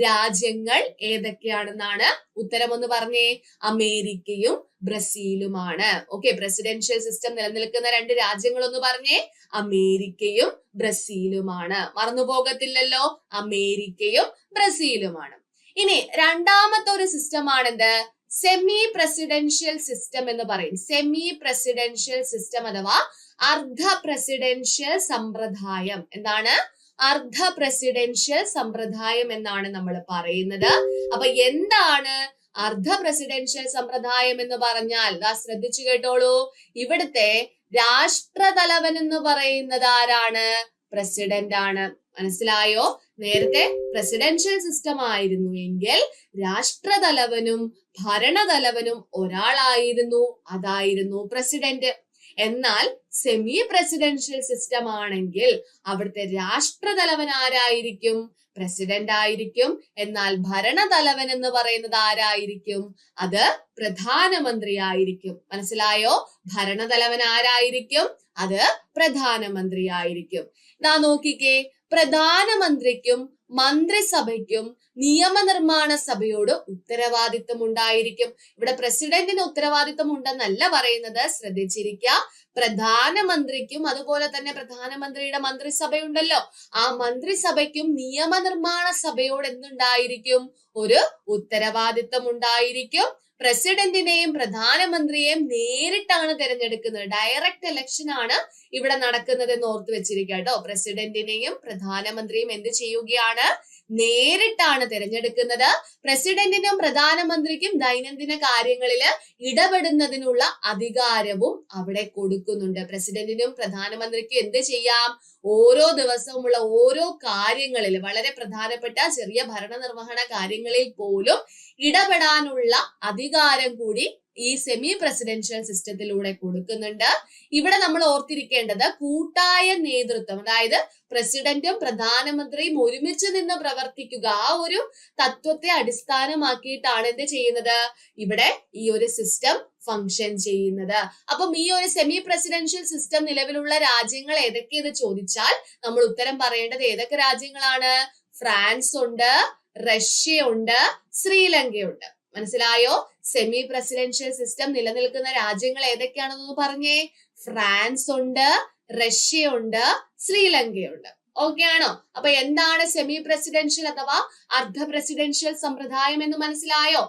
രാജ്യങ്ങൾ ഏതൊക്കെയാണെന്നാണ്. ഉത്തരം ഒന്ന് പറഞ്ഞേ. അമേരിക്കയും ബ്രസീലുമാണ്. ഓക്കെ, പ്രസിഡൻഷ്യൽ സിസ്റ്റം നിലനിൽക്കുന്ന രണ്ട് രാജ്യങ്ങൾ ഒന്ന് പറഞ്ഞേ. അമേരിക്കയും ബ്രസീലുമാണ്. മറന്നുപോകത്തില്ലല്ലോ, അമേരിക്കയും ബ്രസീലുമാണ്. ഇനി രണ്ടാമത്തെ ഒരു സിസ്റ്റം ആണെന്ത്? സെമി പ്രസിഡൻഷ്യൽ സിസ്റ്റം എന്ന് പറയും. സെമി പ്രസിഡൻഷ്യൽ സിസ്റ്റം അഥവാ അർദ്ധ പ്രസിഡൻഷ്യൽ സമ്പ്രദായം. എന്താണ്? അർദ്ധ പ്രസിഡൻഷ്യൽ സമ്പ്രദായം എന്നാണ് നമ്മൾ പറയുന്നത്. അപ്പൊ എന്താണ് അർദ്ധ പ്രസിഡൻഷ്യൽ സമ്പ്രദായം എന്ന് പറഞ്ഞാൽ ശ്രദ്ധിച്ചു കേട്ടോളൂ, ഇവിടുത്തെ രാഷ്ട്രതലവൻ എന്ന് പറയുന്നത് ആരാണ്? പ്രസിഡന്റ് ആണ്. മനസ്സിലായോ? നേരത്തെ പ്രസിഡൻഷ്യൽ സിസ്റ്റം ആയിരുന്നു എങ്കിൽ രാഷ്ട്രതലവനും ഭരണതലവനും ഒരാളായിരുന്നു, അതായിരുന്നു പ്രസിഡന്റ്. എന്നാൽ സെമി പ്രസിഡൻഷ്യൽ സിസ്റ്റം ആണെങ്കിൽ അവിടുത്തെ രാഷ്ട്രതലവൻ ആരായിരിക്കും? പ്രസിഡന്റ് ആയിരിക്കും. എന്നാൽ ഭരണതലവൻ എന്ന് പറയുന്നത് ആരായിരിക്കും? അത് പ്രധാനമന്ത്രി ആയിരിക്കും. മനസ്സിലായോ? ഭരണതലവൻ ആരായിരിക്കും? അത് പ്രധാനമന്ത്രി ആയിരിക്കും. നോക്കിക്കേ, പ്രധാനമന്ത്രിക്കും മന്ത്രിസഭയ്ക്കും നിയമനിർമ്മാണ സഭയോട് ഉത്തരവാദിത്തം ഉണ്ടായിരിക്കും. ഇവിടെ പ്രസിഡന്റിന് ഉത്തരവാദിത്തം ഉണ്ടെന്നല്ല പറയുന്നത്, ശ്രദ്ധിച്ചിരിക്കുക. പ്രധാനമന്ത്രിക്കും അതുപോലെ തന്നെ പ്രധാനമന്ത്രിയുടെ മന്ത്രിസഭയുണ്ടല്ലോ, ആ മന്ത്രിസഭയ്ക്കും നിയമനിർമ്മാണ സഭയോട് എന്തുണ്ടായിരിക്കും? ഒരു ഉത്തരവാദിത്തം ഉണ്ടായിരിക്കും. പ്രസിഡന്റിനെയും പ്രധാനമന്ത്രിയെയും നേരിട്ടാണ് തിരഞ്ഞെടുക്കുന്നത്. ഡയറക്റ്റ് ഇലക്ഷൻ ആണ് ഇവിടെ നടക്കുന്നത് എന്ന് ഓർത്തു വെച്ചിരിക്കുക കേട്ടോ. പ്രസിഡന്റിനെയും പ്രധാനമന്ത്രിയും എന്ത് ചെയ്യുകയാണ്? നേരിട്ടാണ് തിരഞ്ഞെടുക്കുന്നത്. പ്രസിഡന്റിനും പ്രധാനമന്ത്രിക്കും ദൈനംദിന കാര്യങ്ങളിൽ ഇടപെടുന്നതിനുള്ള അധികാരവും അവിടെ കൊടുക്കുന്നുണ്ട്. പ്രസിഡന്റിനും പ്രധാനമന്ത്രിക്കും എന്ത് ചെയ്യാം? ഓരോ ദിവസവുമുള്ള ഓരോ കാര്യങ്ങളിൽ, വളരെ പ്രധാനപ്പെട്ട ചെറിയ ഭരണനിർവഹണ കാര്യങ്ങളിൽ പോലും ഇടപെടാനുള്ള അധികാരം കൂടി ഈ സെമി പ്രസിഡൻഷ്യൽ സിസ്റ്റത്തിലൂടെ കൊടുക്കുന്നുണ്ട്. ഇവിടെ നമ്മൾ ഓർത്തിരിക്കേണ്ടത് കൂട്ടായ നേതൃത്വം, അതായത് പ്രസിഡന്റും പ്രധാനമന്ത്രിയും ഒരുമിച്ച് നിന്ന് പ്രവർത്തിക്കുക, ആ ഒരു തത്വത്തെ അടിസ്ഥാനമാക്കിയിട്ടാണ് എന്ത് ചെയ്യുന്നത്? ഇവിടെ ഈ ഒരു സിസ്റ്റം ഫങ്ഷൻ ചെയ്യുന്നത്. അപ്പം ഈ ഒരു സെമി പ്രസിഡൻഷ്യൽ സിസ്റ്റം നിലവിലുള്ള രാജ്യങ്ങൾ ഏതൊക്കെയെന്ന് ചോദിച്ചാൽ നമ്മൾ ഉത്തരം പറയേണ്ടത് ഏതൊക്കെ രാജ്യങ്ങളാണ്? ഫ്രാൻസ് ഉണ്ട്, റഷ്യ ഉണ്ട്, ശ്രീലങ്കയുണ്ട്. മനസ്സിലായോ? സെമി പ്രസിഡൻഷ്യൽ സിസ്റ്റം നിലനിൽക്കുന്ന രാജ്യങ്ങൾ ഏതൊക്കെയാണെന്ന് പറഞ്ഞേ. ഫ്രാൻസ് ഉണ്ട്, റഷ്യ ഉണ്ട്, ശ്രീലങ്കയുണ്ട്. ഓക്കെ ആണോ? അപ്പൊ എന്താണ് സെമി പ്രസിഡൻഷ്യൽ അഥവാ അർദ്ധ പ്രസിഡൻഷ്യൽ സമ്പ്രദായം എന്ന് മനസ്സിലായോ?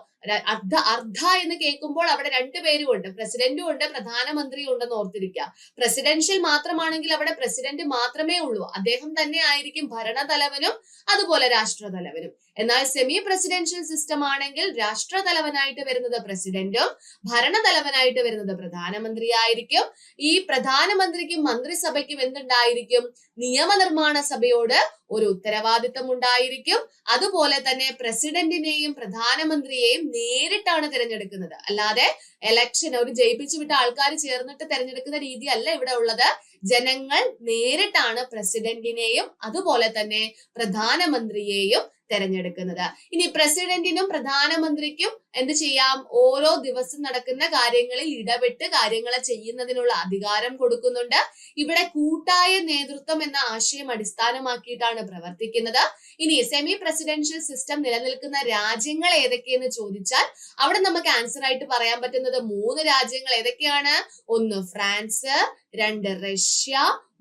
അർദ്ധ എന്ന് കേൾക്കുമ്പോൾ അവിടെ രണ്ടുപേരും ഉണ്ട്, പ്രസിഡന്റും ഉണ്ട് പ്രധാനമന്ത്രിയും ഉണ്ടെന്ന് ഓർത്തിരിക്കുക. പ്രസിഡൻഷ്യൽ മാത്രമാണെങ്കിൽ അവിടെ പ്രസിഡന്റ് മാത്രമേ ഉള്ളൂ, അദ്ദേഹം തന്നെ ആയിരിക്കും ഭരണതലവനും അതുപോലെ രാഷ്ട്രതലവനും. എന്നാൽ സെമി പ്രസിഡൻഷ്യൽ സിസ്റ്റം ആണെങ്കിൽ രാഷ്ട്രതലവനായിട്ട് വരുന്നത് പ്രസിഡന്റും ഭരണതലവനായിട്ട് വരുന്നത് പ്രധാനമന്ത്രി ആയിരിക്കും. ഈ പ്രധാനമന്ത്രിക്കും മന്ത്രിസഭയ്ക്കും എന്തുണ്ടായിരിക്കും? നിയമനിർമ്മാണ സഭയോട് ഒരു ഉത്തരവാദിത്തം ഉണ്ടായിരിക്കും. അതുപോലെ തന്നെ പ്രസിഡന്റിനെയും പ്രധാനമന്ത്രിയെയും നേരിട്ടാണ് തിരഞ്ഞെടുക്കുന്നത്. അല്ലാതെ എലക്ഷൻ ഒരു ജയിപ്പിച്ചു വിട്ട ആൾക്കാർ ചേർന്നിട്ട് തിരഞ്ഞെടുക്കുന്ന രീതി അല്ല ഇവിടെ ഉള്ളത്. ജനങ്ങൾ നേരിട്ടാണ് പ്രസിഡന്റിനെയും അതുപോലെ തന്നെ പ്രധാനമന്ത്രിയെയും തെരഞ്ഞെടുക്കുന്നത്. ഇനി പ്രസിഡന്റിനും പ്രധാനമന്ത്രിക്കും എന്ത് ചെയ്യാം? ഓരോ ദിവസം നടക്കുന്ന കാര്യങ്ങളിൽ ഇടപെട്ട് കാര്യങ്ങളെ ചെയ്യുന്നതിനുള്ള അധികാരം കൊടുക്കുന്നുണ്ട്. ഇവിടെ കൂട്ടായ നേതൃത്വം എന്ന ആശയം അടിസ്ഥാനമാക്കിയിട്ടാണ് പ്രവർത്തിക്കുന്നത്. ഇനി സെമി പ്രസിഡൻഷ്യൽ സിസ്റ്റം നിലനിൽക്കുന്ന രാജ്യങ്ങൾ ഏതൊക്കെയെന്ന് ചോദിച്ചാൽ അവിടെ നമുക്ക് ആൻസർ ആയിട്ട് പറയാൻ പറ്റുന്നത് 3 രാജ്യങ്ങൾ ഏതൊക്കെയാണ്? 1 ഫ്രാൻസ്, 2 റഷ്യ,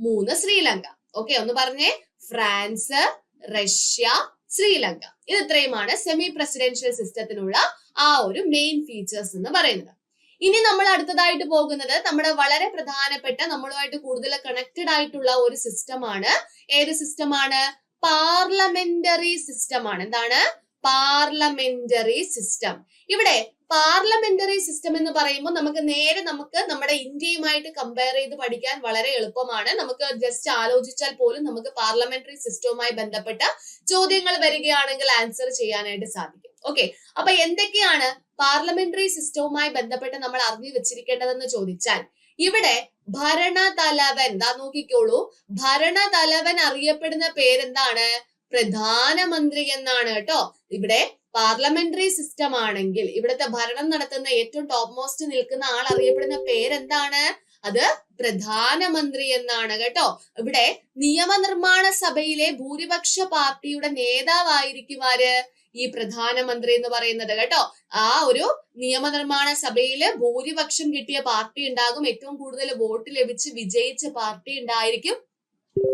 3 ശ്രീലങ്ക. ഓക്കെ, ഒന്ന് പറഞ്ഞേ. France, Russia, Sri Lanka. ഇത് ഇത്രയുമാണ് സെമി പ്രസിഡൻഷ്യൽ സിസ്റ്റത്തിനുള്ള ആ ഒരു മെയിൻ ഫീച്ചേഴ്സ് എന്ന് പറയുന്നത്. ഇനി നമ്മൾ അടുത്തതായിട്ട് പോകുന്നത് നമ്മുടെ വളരെ പ്രധാനപ്പെട്ട, നമ്മളുമായിട്ട് കൂടുതൽ കണക്റ്റഡ് ആയിട്ടുള്ള ഒരു സിസ്റ്റമാണ്. ഏത് സിസ്റ്റമാണ്? പാർലമെന്ററി സിസ്റ്റം ആണ്. എന്താണ്? Parliamentary system. ഇവിടെ പാർലമെന്ററി സിസ്റ്റം എന്ന് പറയുമ്പോൾ നമുക്ക് നമ്മുടെ ഇന്ത്യയുമായിട്ട് കമ്പയർ ചെയ്ത് പഠിക്കാൻ വളരെ എളുപ്പമാണ്. നമുക്ക് ജസ്റ്റ് ആലോചിച്ചാൽ പോലും നമുക്ക് പാർലമെന്ററി സിസ്റ്റവുമായി ബന്ധപ്പെട്ട ചോദ്യങ്ങൾ വരികയാണെങ്കിൽ ആൻസർ ചെയ്യാനായിട്ട് സാധിക്കും. ഓക്കെ, അപ്പൊ എന്തൊക്കെയാണ് പാർലമെന്ററി സിസ്റ്റവുമായി ബന്ധപ്പെട്ട് നമ്മൾ അറിഞ്ഞു വെച്ചിരിക്കേണ്ടതെന്ന് ചോദിച്ചാൽ ഇവിടെ ഭരണതലവൻ, നോക്കിക്കോളൂ, ഭരണതലവൻ അറിയപ്പെടുന്ന പേരെന്താണ്? പ്രധാനമന്ത്രി എന്നാണ് കേട്ടോ. ഇവിടെ പാർലമെന്ററി സിസ്റ്റം ആണെങ്കിൽ ഇവിടുത്തെ ഭരണം നടത്തുന്ന ഏറ്റവും ടോപ്പ് മോസ്റ്റ് നിൽക്കുന്ന ആൾ അറിയപ്പെടുന്ന പേരെന്താണ്? അത് പ്രധാനമന്ത്രി എന്നാണ് കേട്ടോ. ഇവിടെ നിയമനിർമ്മാണ സഭയിലെ ഭൂരിപക്ഷ പാർട്ടിയുടെ നേതാവായിരിക്കും ആര്? ഈ പ്രധാനമന്ത്രി എന്ന് പറയുന്നത് കേട്ടോ. ആ ഒരു നിയമനിർമ്മാണ സഭയില് ഭൂരിപക്ഷം കിട്ടിയ പാർട്ടി ഉണ്ടാകും, ഏറ്റവും കൂടുതൽ വോട്ട് ലഭിച്ച് വിജയിച്ച പാർട്ടി ഉണ്ടായിരിക്കും.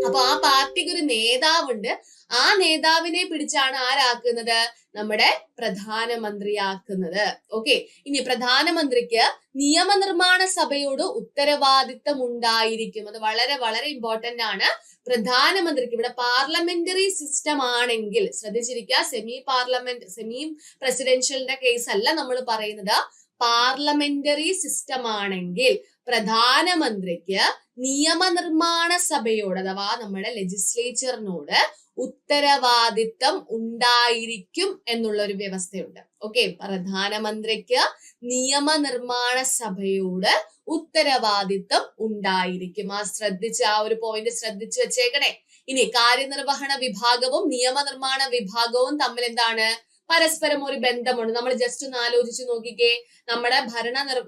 അപ്പൊ ആ പാർട്ടിക്ക് ഒരു നേതാവുണ്ട്. ആ നേതാവിനെ പിടിച്ചാണ് ആരാക്കുന്നത്, നമ്മുടെ പ്രധാനമന്ത്രിയാക്കുന്നത്. ഓക്കെ, ഇനി പ്രധാനമന്ത്രിക്ക് നിയമനിർമ്മാണ സഭയോട് ഉത്തരവാദിത്തം ഉണ്ടായിരിക്കും. അത് വളരെ വളരെ ഇമ്പോർട്ടന്റ് ആണ്. പ്രധാനമന്ത്രിക്ക് ഇവിടെ പാർലമെന്ററി സിസ്റ്റം ആണെങ്കിൽ ശ്രദ്ധിച്ചിരിക്കുക, സെമി പ്രസിഡൻഷ്യലിന്റെ കേസ് അല്ല നമ്മൾ പറയുന്നത്. പാർലമെന്ററി സിസ്റ്റം ആണെങ്കിൽ പ്രധാനമന്ത്രിക്ക് നിയമനിർമ്മാണ സഭയോട് അഥവാ നമ്മുടെ ലെജിസ്ലേച്ചറിനോട് ഉത്തരവാദിത്തം ഉണ്ടായിരിക്കും എന്നുള്ള ഒരു വ്യവസ്ഥയുണ്ട്. ഓക്കെ, പ്രധാനമന്ത്രിക്ക് നിയമനിർമ്മാണ സഭയോട് ഉത്തരവാദിത്തം ഉണ്ടായിരിക്കും. ആ ഒരു പോയിന്റ് ശ്രദ്ധിച്ചു വെച്ചേക്കണേ. ഇനി കാര്യനിർവഹണ വിഭാഗവും നിയമനിർമ്മാണ വിഭാഗവും തമ്മിൽ എന്താണ്, പരസ്പരം ഒരു ബന്ധമുണ്ട്. നമ്മൾ ജസ്റ്റ് ഒന്ന് ആലോചിച്ച് നോക്കിക്കേ, നമ്മുടെ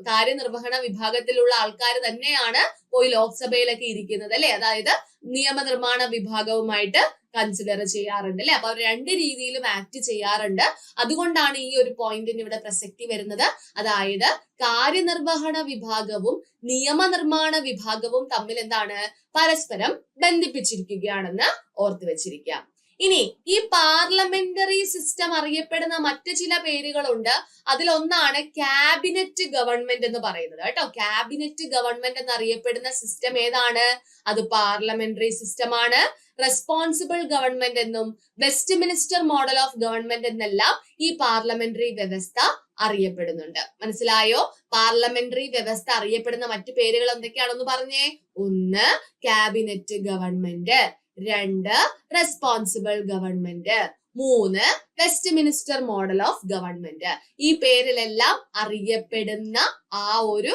കാര്യനിർവഹണ വിഭാഗത്തിലുള്ള ആൾക്കാർ തന്നെയാണ് പോയി ലോക്സഭയിലൊക്കെ ഇരിക്കുന്നത് അല്ലെ. അതായത് നിയമനിർമ്മാണ വിഭാഗവുമായിട്ട് കൺസിഡർ ചെയ്യാറുണ്ട് അല്ലെ. അപ്പൊ അവർ രണ്ട് രീതിയിലും ആക്ട് ചെയ്യാറുണ്ട്. അതുകൊണ്ടാണ് ഈ ഒരു പോയിന്റിന് ഇവിടെ പ്രസക്തി വരുന്നത്. അതായത് കാര്യനിർവഹണ വിഭാഗവും നിയമനിർമ്മാണ വിഭാഗവും തമ്മിൽ എന്താണ്, പരസ്പരം ബന്ധിപ്പിച്ചിരിക്കുകയാണെന്ന് ഓർത്തു വെച്ചിരിക്കുക. ഇനി ഈ പാർലമെന്ററി സിസ്റ്റം അറിയപ്പെടുന്ന മറ്റു ചില പേരുകളുണ്ട്. അതിലൊന്നാണ് ക്യാബിനറ്റ് ഗവൺമെന്റ് എന്ന് പറയുന്നത് കേട്ടോ. ക്യാബിനറ്റ് ഗവൺമെന്റ് എന്നറിയപ്പെടുന്ന സിസ്റ്റം ഏതാണ്, അത് പാർലമെന്ററി സിസ്റ്റം ആണ്. റെസ്പോൺസിബിൾ ഗവൺമെന്റ് എന്നും west minister model of government എന്നെല്ലാം ഈ പാർലമെന്ററി വ്യവസ്ഥ അറിയപ്പെടുന്നുണ്ട്. മനസ്സിലായോ? പാർലമെന്ററി വ്യവസ്ഥ അറിയപ്പെടുന്ന മറ്റു പേരുകൾ എന്തൊക്കെയാണെന്ന് പറഞ്ഞേ. ഒന്ന് ക്യാബിനറ്റ് ഗവൺമെന്റ്, രണ്ട് റെസ്പോൺസിബിൾ ഗവൺമെന്റ്, മൂന്ന് west minister model of government. ഈ പേരിലെല്ലാം അറിയപ്പെടുന്ന ആ ഒരു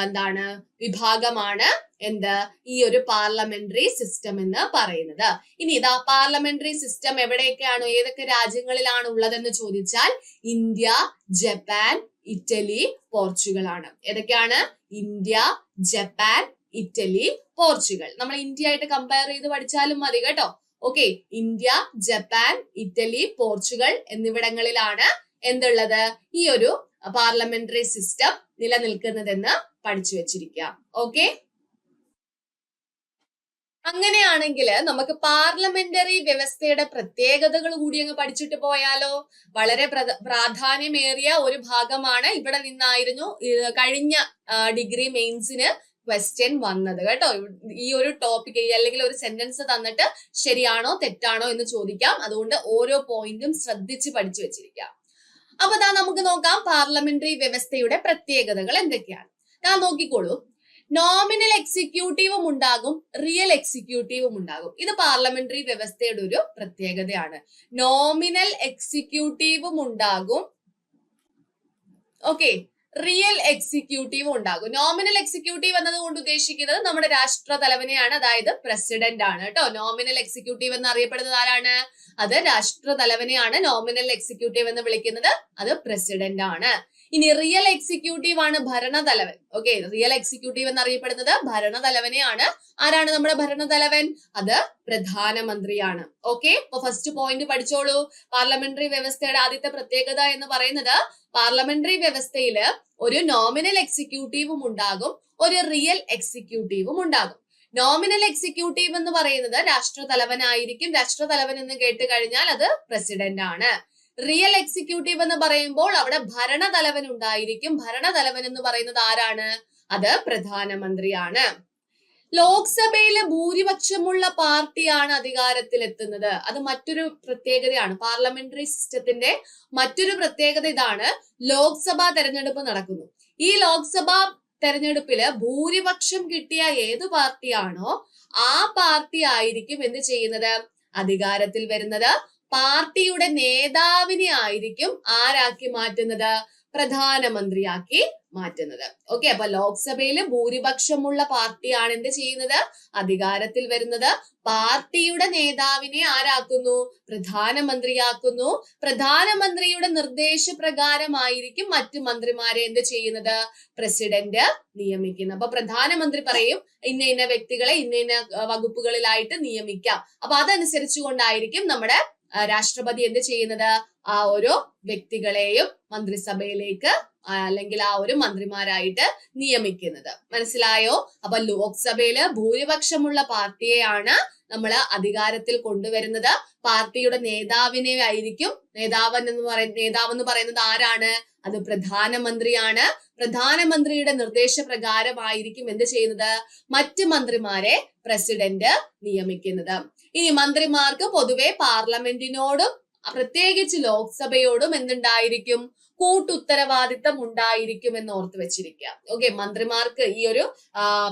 എന്താണ് വിഭാഗമാണ് ഈ ഒരു പാർലമെന്ററി സിസ്റ്റം എന്ന് പറയുന്നത്. ഇനി ഇതാ പാർലമെന്ററി സിസ്റ്റം എവിടെയൊക്കെയാണ്, ഏതൊക്കെ രാജ്യങ്ങളിലാണ് ഉള്ളതെന്ന് ചോദിച്ചാൽ ഇന്ത്യ, ജപ്പാൻ, ഇറ്റലി, പോർച്ചുഗൽ ആണ്. ഏതൊക്കെയാണ്? India, Japan, Italy, Portugal. നമ്മൾ ഇന്ത്യ ആയിട്ട് കമ്പയർ ചെയ്ത് പഠിച്ചാലും മതി കേട്ടോ. Okay, India, Japan, Italy, Portugal എന്നിവിടങ്ങളിലാണ് എന്തുള്ളത്, ഈ ഒരു പാർലമെന്ററി സിസ്റ്റം നിലനിൽക്കുന്നതെന്ന് പഠിച്ചു വെച്ചിരിക്കുക. ഓക്കെ, അങ്ങനെയാണെങ്കിൽ നമുക്ക് പാർലമെന്ററി വ്യവസ്ഥയുടെ പ്രത്യേകതകൾ കൂടി അങ്ങ് പഠിച്ചിട്ട് പോയാലോ? വളരെ പ്രാധാന്യമേറിയ ഒരു ഭാഗമാണ്. ഇവിടെ നിന്നായിരുന്നു കഴിഞ്ഞ ഡിഗ്രി മെയിൻസിന് ക്വസ്റ്റ്യൻ വന്നത് കേട്ടോ. ഈ ഒരു ടോപ്പിക് അല്ലെങ്കിൽ ഒരു സെന്റൻസ് തന്നിട്ട് ശരിയാണോ തെറ്റാണോ എന്ന് ചോദിക്കാം. അതുകൊണ്ട് ഓരോ പോയിന്റും ശ്രദ്ധിച്ച് പഠിച്ചു വെച്ചിരിക്കാം. അപ്പൊ നമുക്ക് നോക്കാം പാർലമെന്ററി വ്യവസ്ഥയുടെ പ്രത്യേകതകൾ എന്തൊക്കെയാണ്. നോക്കിക്കോളൂ, നോമിനൽ എക്സിക്യൂട്ടീവും ഉണ്ടാകും, റിയൽ എക്സിക്യൂട്ടീവും ഉണ്ടാകും. ഇത് പാർലമെന്ററി വ്യവസ്ഥയുടെ ഒരു പ്രത്യേകതയാണ്. നോമിനൽ എക്സിക്യൂട്ടീവും ഉണ്ടാകും, ഓക്കെ, റിയൽ എക്സിക്യൂട്ടീവ് ഉണ്ടാകും. നോമിനൽ എക്സിക്യൂട്ടീവ് എന്നതുകൊണ്ട് ഉദ്ദേശിക്കുന്നത് നമ്മുടെ രാഷ്ട്ര തലവനെയാണ്, അതായത് പ്രസിഡന്റ് ആണ് കേട്ടോ. നോമിനൽ എക്സിക്യൂട്ടീവ് എന്ന് അറിയപ്പെടുന്നത് ആരാണ്? അത് രാഷ്ട്ര തലവനെയാണ് നോമിനൽ എക്സിക്യൂട്ടീവ് എന്ന് വിളിക്കുന്നത്. അത് പ്രസിഡന്റ് ആണ്. ഇനി റിയൽ എക്സിക്യൂട്ടീവ് ആണ് ഭരണതലവൻ. ഓക്കെ, റിയൽ എക്സിക്യൂട്ടീവ് എന്നറിയപ്പെടുന്നത് ഭരണതലവനെയാണ്. ആരാണ് നമ്മുടെ ഭരണതലവൻ? അത് പ്രധാനമന്ത്രിയാണ്. ഓക്കെ, അപ്പൊ ഫസ്റ്റ് പോയിന്റ് പഠിച്ചോളൂ. പാർലമെന്ററി വ്യവസ്ഥയുടെ ആദ്യത്തെ പ്രത്യേകത എന്ന് പറയുന്നത് പാർലമെന്ററി വ്യവസ്ഥയിൽ ഒരു നോമിനൽ എക്സിക്യൂട്ടീവും ഉണ്ടാകും, ഒരു റിയൽ എക്സിക്യൂട്ടീവും ഉണ്ടാകും. നോമിനൽ എക്സിക്യൂട്ടീവ് എന്ന് പറയുന്നത് രാഷ്ട്രതലവനായിരിക്കും. രാഷ്ട്രതലവൻ എന്ന് കേട്ട് കഴിഞ്ഞാൽ അത് പ്രസിഡന്റ് ആണ്. റിയൽ എക്സിക്യൂട്ടീവ് എന്ന് പറയുമ്പോൾ അവിടെ ഭരണതലവൻ ഉണ്ടായിരിക്കും. ഭരണതലവൻ എന്ന് പറയുന്നത് ആരാണ്? അത് പ്രധാനമന്ത്രിയാണ്. ലോക്സഭയിലെ ഭൂരിപക്ഷമുള്ള പാർട്ടിയാണ് അധികാരത്തിലെത്തുന്നത്. അത് മറ്റൊരു പ്രത്യേകതയാണ്. പാർലമെന്ററി സിസ്റ്റത്തിന്റെ മറ്റൊരു പ്രത്യേകത ഇതാണ്. ലോക്സഭാ തെരഞ്ഞെടുപ്പ് നടക്കുന്നു. ഈ ലോക്സഭാ തെരഞ്ഞെടുപ്പില് ഭൂരിപക്ഷം കിട്ടിയ ഏത് പാർട്ടിയാണോ ആ പാർട്ടി ആയിരിക്കും എന്ത് ചെയ്യുന്നത്? അധികാരത്തിൽ വരുന്നത്. പാർട്ടിയുടെ നേതാവിനെ ആയിരിക്കും ആരാക്കി മാറ്റുന്നത്? പ്രധാനമന്ത്രിയാക്കി മാറ്റുന്നത്. ഓക്കെ, അപ്പൊ ലോക്സഭയിൽ ഭൂരിപക്ഷമുള്ള പാർട്ടിയാണ് എന്ത് ചെയ്യുന്നത്? അധികാരത്തിൽ വരുന്നത്. പാർട്ടിയുടെ നേതാവിനെ ആരാക്കുന്നു? പ്രധാനമന്ത്രിയാക്കുന്നു. പ്രധാനമന്ത്രിയുടെ നിർദ്ദേശപ്രകാരമായിരിക്കും മറ്റു മന്ത്രിമാരെ എന്ത് ചെയ്യുന്നത്? പ്രസിഡന്റ് നിയമിക്കുന്നത്. അപ്പൊ പ്രധാനമന്ത്രി പറയും ഇന്ന ഇന്ന വ്യക്തികളെ ഇന്ന ഇന്ന വകുപ്പുകളിലായിട്ട് നിയമിക്കാം. അപ്പൊ അതനുസരിച്ചു കൊണ്ടായിരിക്കും നമ്മുടെ രാഷ്ട്രപതി എന്ത് ചെയ്യുന്നത്? ആ ഓരോ വ്യക്തികളെയും മന്ത്രിസഭയിലേക്ക് അല്ലെങ്കിൽ ആ ഒരു മന്ത്രിമാരായിട്ട് നിയമിക്കുന്നത്. മനസ്സിലായോ? അപ്പൊ ലോക്സഭയില് ഭൂരിപക്ഷമുള്ള പാർട്ടിയെയാണ് നമ്മൾ അധികാരത്തിൽ കൊണ്ടുവരുന്നത്. പാർട്ടിയുടെ നേതാവിനെ ആയിരിക്കും നേതാവെന്ന് പറയുന്നത് ആരാണ്? അത് പ്രധാനമന്ത്രിയാണ്. പ്രധാനമന്ത്രിയുടെ നിർദ്ദേശപ്രകാരമായിരിക്കും എന്ത് ചെയ്യുന്നത്? മറ്റ് മന്ത്രിമാരെ പ്രസിഡന്റ് നിയമിക്കുന്നത്. ഇനി മന്ത്രിമാർക്ക് പൊതുവെ പാർലമെന്റിനോടും പ്രത്യേകിച്ച് ലോക്സഭയോടും എന്തുണ്ടായിരിക്കും? കൂട്ടുത്തരവാദിത്തം ഉണ്ടായിരിക്കും എന്ന് ഓർത്ത് വെച്ചിരിക്കുക. ഓക്കെ, മന്ത്രിമാർക്ക് ഈ ഒരു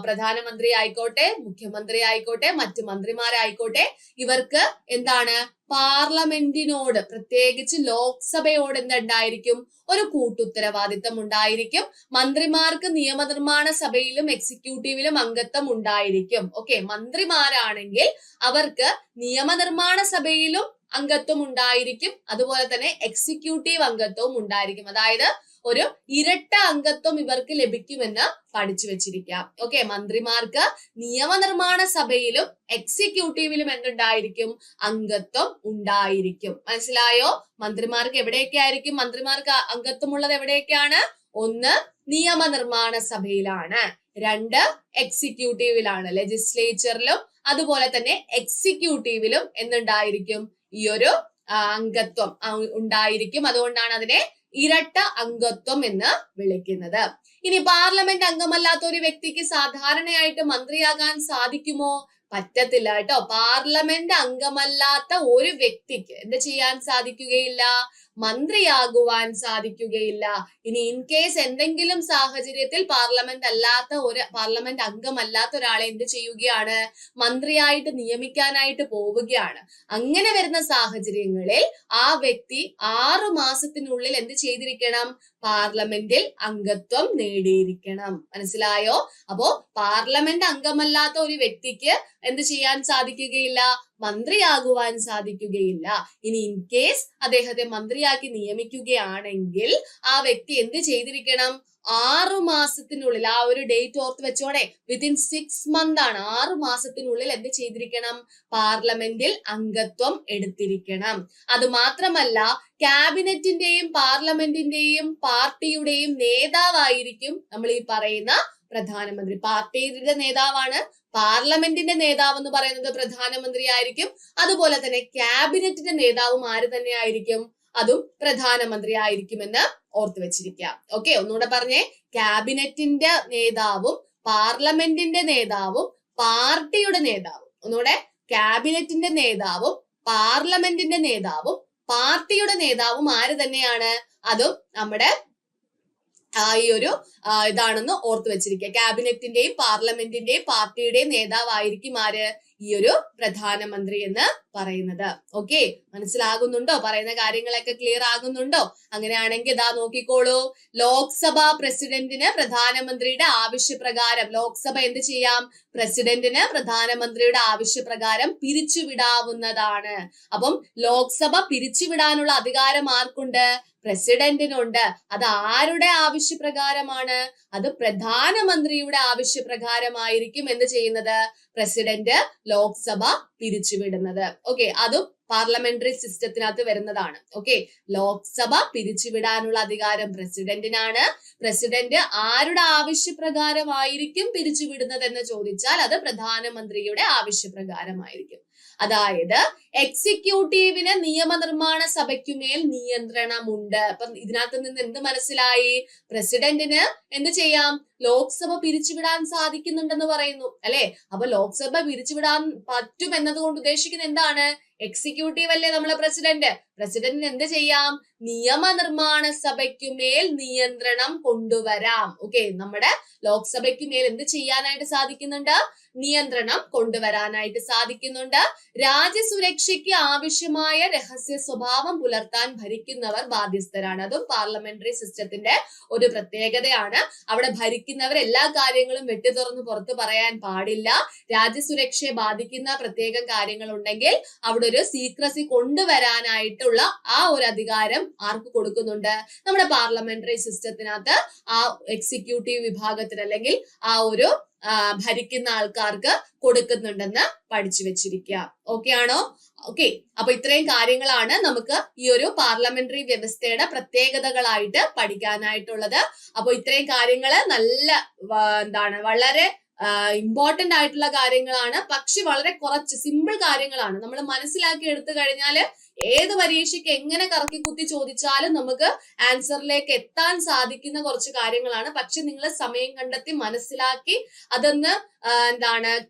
പ്രധാനമന്ത്രി ആയിക്കോട്ടെ, മുഖ്യമന്ത്രി ആയിക്കോട്ടെ, മറ്റു മന്ത്രിമാരായിക്കോട്ടെ, ഇവർക്ക് എന്താണ്? പാർലമെന്റിനോട് പ്രത്യേകിച്ച് ലോക്സഭയോട് എന്തുണ്ടായിരിക്കും? ഒരു കൂട്ടുത്തരവാദിത്തം ഉണ്ടായിരിക്കും. മന്ത്രിമാർക്ക് നിയമനിർമ്മാണ സഭയിലും എക്സിക്യൂട്ടീവിലും അംഗത്വം ഉണ്ടായിരിക്കും. ഓക്കെ, മന്ത്രിമാരാണെങ്കിൽ അവർക്ക് നിയമനിർമ്മാണ സഭയിലും അംഗത്വം ഉണ്ടായിരിക്കും, അതുപോലെ തന്നെ എക്സിക്യൂട്ടീവ് അംഗത്വവും ഉണ്ടായിരിക്കും. അതായത് ഒരു ഇരട്ട അംഗത്വം ഇവർക്ക് ലഭിക്കുമെന്ന് പഠിച്ചു വെച്ചിരിക്കാം. ഓക്കെ, മന്ത്രിമാർക്ക് നിയമനിർമ്മാണ സഭയിലും എക്സിക്യൂട്ടീവിലും എന്തുണ്ടായിരിക്കും? അംഗത്വം ഉണ്ടായിരിക്കും. മനസ്സിലായോ? മന്ത്രിമാർക്ക് എവിടെയൊക്കെ ആയിരിക്കും മന്ത്രിമാർക്ക് അംഗത്വമുള്ളത്? എവിടെയൊക്കെയാണ്? ഒന്ന്, നിയമനിർമ്മാണ സഭയിലാണ്. രണ്ട്, എക്സിക്യൂട്ടീവിലാണ്, ലെജിസ്ലേച്ചറിലും അതുപോലെ തന്നെ എക്സിക്യൂട്ടീവിലും എന്തുണ്ടായിരിക്കും? ഈ ഒരു അംഗത്വം ഉണ്ടായിരിക്കും. അതുകൊണ്ടാണ് അതിനെ ഇരട്ട അംഗത്വം എന്ന് വിളിക്കുന്നത്. ഇനി പാർലമെന്റ് അംഗമല്ലാത്ത ഒരു വ്യക്തിക്ക് സാധാരണയായിട്ട് മന്ത്രിയാകാൻ സാധിക്കുമോ? പറ്റത്തില്ല കേട്ടോ. പാർലമെന്റ് അംഗമല്ലാത്ത ഒരു വ്യക്തിക്ക് എന്ത് ചെയ്യാൻ സാധിക്കുകയില്ല? മന്ത്രിയാകുവാൻ സാധിക്കുകയില്ല. ഇനി ഇൻ കേസ് എന്തെങ്കിലും സാഹചര്യത്തിൽ പാർലമെന്റ് അംഗമല്ലാത്ത ഒരാളെ എന്ത് ചെയ്യുകയാണ്? മന്ത്രിയായിട്ട് നിയമിക്കാനായിട്ട് പോവുകയാണ്. അങ്ങനെ വരുന്ന സാഹചര്യങ്ങളിൽ ആ വ്യക്തി 6 മാസത്തിനുള്ളിൽ എന്ത് ചെയ്തിരിക്കണം? പാർലമെന്റിൽ അംഗത്വം നേടിയിരിക്കണം. മനസ്സിലായോ? അപ്പോ പാർലമെന്റ് അംഗമല്ലാത്ത ഒരു വ്യക്തിക്ക് എന്ത് ചെയ്യാൻ സാധിക്കുകയില്ല? മന്ത്രിയാകുവാൻ സാധിക്കുകയില്ല. ഇനി ഇൻ കേസ് അദ്ദേഹത്തെ മന്ത്രിയാക്കി നിയമിക്കുകയാണെങ്കിൽ ആ വ്യക്തി എന്ത് ചെയ്തിരിക്കണം? 6 മാസത്തിനുള്ളിൽ, ആ ഒരു ഡേറ്റ് ഓർത്ത് വെച്ചോടെ, വിത്തിൻ 6 മന്ത് ആണ്. 6 മാസത്തിനുള്ളിൽ എന്ത് ചെയ്തിരിക്കണം? പാർലമെന്റിൽ അംഗത്വം എടുത്തിരിക്കണം. അത് മാത്രമല്ല, ക്യാബിനറ്റിന്റെയും പാർലമെന്റിന്റെയും പാർട്ടിയുടെയും നേതാവായിരിക്കും നമ്മൾ ഈ പറയുന്ന പ്രധാനമന്ത്രി. പാർട്ടിയുടെ നേതാവാണ്. പാർലമെന്റിന്റെ നേതാവ് എന്ന് പറയുന്നത് പ്രധാനമന്ത്രി ആയിരിക്കും. അതുപോലെ തന്നെ ക്യാബിനറ്റിന്റെ നേതാവും ആര് തന്നെ ആയിരിക്കും? അതും പ്രധാനമന്ത്രി ആയിരിക്കുമെന്ന് ഓർത്തു വെച്ചിരിക്കുക. ഓക്കെ, ഒന്നുകൂടെ പറഞ്ഞേ. ക്യാബിനറ്റിന്റെ നേതാവും പാർലമെന്റിന്റെ നേതാവും പാർട്ടിയുടെ നേതാവും. ഒന്നുകൂടെ, ക്യാബിനറ്റിന്റെ നേതാവും പാർലമെന്റിന്റെ നേതാവും പാർട്ടിയുടെ നേതാവും ആര് തന്നെയാണ്? അതും നമ്മുടെ ഈ ഒരു ഇതാണെന്ന് ഓർത്തു വെച്ചിരിക്കുക. ക്യാബിനറ്റിന്റെയും പാർലമെന്റിന്റെയും പാർട്ടിയുടെയും നേതാവായിരിക്കും ആര്? ഈ ഒരു പ്രധാനമന്ത്രി എന്ന് പറയുന്നത്. ഓക്കെ, മനസ്സിലാകുന്നുണ്ടോ? പറയുന്ന കാര്യങ്ങളൊക്കെ ക്ലിയർ ആകുന്നുണ്ടോ? അങ്ങനെയാണെങ്കിൽ ഇതാ നോക്കിക്കോളൂ. ലോക്സഭാ പ്രസിഡന്റിന് പ്രധാനമന്ത്രിയുടെ ആവശ്യപ്രകാരം, ലോക്സഭ എന്ത് ചെയ്യാം? പ്രസിഡന്റിന് പ്രധാനമന്ത്രിയുടെ ആവശ്യപ്രകാരം പിരിച്ചുവിടാവുന്നതാണ്. അപ്പം ലോക്സഭ പിരിച്ചുവിടാനുള്ള അധികാരം ആർക്കുണ്ട്? പ്രസിഡന്റിനുണ്ട്. അത് ആരുടെ ആവശ്യപ്രകാരമാണ്? അത് പ്രധാനമന്ത്രിയുടെ ആവശ്യപ്രകാരമായിരിക്കും എന്ത് ചെയ്യുന്നത്? പ്രസിഡന്റ് ലോക്സഭ പിരിച്ചുവിടുന്നത്. ഓക്കെ, അതും പാർലമെന്ററി സിസ്റ്റത്തിനകത്ത് വരുന്നതാണ്. ഓക്കെ, ലോക്സഭ പിരിച്ചുവിടാനുള്ള അധികാരം പ്രസിഡന്റിനാണ്. പ്രസിഡന്റ് ആരുടെ ആവശ്യപ്രകാരമായിരിക്കും പിരിച്ചുവിടുന്നത് എന്ന് ചോദിച്ചാൽ അത് പ്രധാനമന്ത്രിയുടെ ആവശ്യപ്രകാരമായിരിക്കും. അതായത് എക്സിക്യൂട്ടീവിന് നിയമനിർമ്മാണ സഭയ്ക്കുമേൽ നിയന്ത്രണമുണ്ട്. അപ്പം ഇതിനകത്ത് നിന്ന് എന്ത് മനസ്സിലായി? പ്രസിഡന്റിന് എന്ത് ചെയ്യാം? ലോക്സഭ പിരിച്ചുവിടാൻ സാധിക്കുന്നുണ്ടെന്ന് പറയുന്നു അല്ലെ? അപ്പൊ ലോക്സഭ പിരിച്ചുവിടാൻ പറ്റും എന്നതുകൊണ്ട് ഉദ്ദേശിക്കുന്നത് എന്താണ്? എക്സിക്യൂട്ടീവ് അല്ലേ നമ്മളെ പ്രസിഡന്റ്. പ്രസിഡന്റിന് എന്ത് ചെയ്യാം? നിയമനിർമ്മാണ സഭയ്ക്കുമേൽ നിയന്ത്രണം കൊണ്ടുവരാം. ഓക്കെ, നമ്മുടെ ലോക്സഭയ്ക്ക് മേൽ എന്ത് ചെയ്യാനായിട്ട് സാധിക്കുന്നുണ്ട്? നിയന്ത്രണം കൊണ്ടുവരാനായിട്ട് സാധിക്കുന്നുണ്ട്. രാജ്യസുരക്ഷയ്ക്ക് ആവശ്യമായ രഹസ്യ സ്വഭാവം പുലർത്താൻ ഭരിക്കുന്നവർ ബാധ്യസ്ഥരാണ്. അതും പാർലമെന്ററി സിസ്റ്റത്തിന്റെ ഒരു പ്രത്യേകതയാണ്. അവിടെ ഭരിക്കുന്നവർ എല്ലാ കാര്യങ്ങളും വെട്ടി തുറന്ന് പുറത്തു പറയാൻ പാടില്ല. രാജ്യസുരക്ഷയെ ബാധിക്കുന്ന പ്രത്യേകം കാര്യങ്ങൾ ഉണ്ടെങ്കിൽ അവിടെ അവിടെ ഒരു സീക്രസി കൊണ്ടുവരാനായിട്ടുള്ള ആ ഒരു അധികാരം ആർക്ക് കൊടുക്കുന്നുണ്ട്? നമ്മുടെ പാർലമെന്ററി സിസ്റ്റത്തിനകത്ത് ആ എക്സിക്യൂട്ടീവ് വിഭാഗത്തിന് അല്ലെങ്കിൽ ആ ഒരു ഭരിക്കുന്ന ആൾക്കാർക്ക് കൊടുക്കുന്നുണ്ടെന്ന് പഠിച്ചു വെച്ചിരിക്കുക. ഓക്കെ ആണോ? ഓക്കെ, അപ്പൊ ഇത്രയും കാര്യങ്ങളാണ് നമുക്ക് ഈ ഒരു പാർലമെന്ററി വ്യവസ്ഥയുടെ പ്രത്യേകതകളായിട്ട് പഠിക്കാനായിട്ടുള്ളത്. അപ്പൊ ഇത്രയും കാര്യങ്ങള് നല്ല വളരെ ഇമ്പോർട്ടന്റ് ആയിട്ടുള്ള കാര്യങ്ങളാണ്. പക്ഷെ വളരെ കുറച്ച് സിമ്പിൾ കാര്യങ്ങളാണ്. നമ്മൾ മനസ്സിലാക്കി എടുത്തു കഴിഞ്ഞാൽ ഏത് പരീക്ഷയ്ക്ക് എങ്ങനെ കറക്കി കുത്തി ചോദിച്ചാലും നമുക്ക് ആൻസറിലേക്ക് എത്താൻ സാധിക്കുന്ന കുറച്ച് കാര്യങ്ങളാണ്. പക്ഷെ നിങ്ങൾ സമയം കണ്ടെത്തി മനസ്സിലാക്കി അതൊന്ന്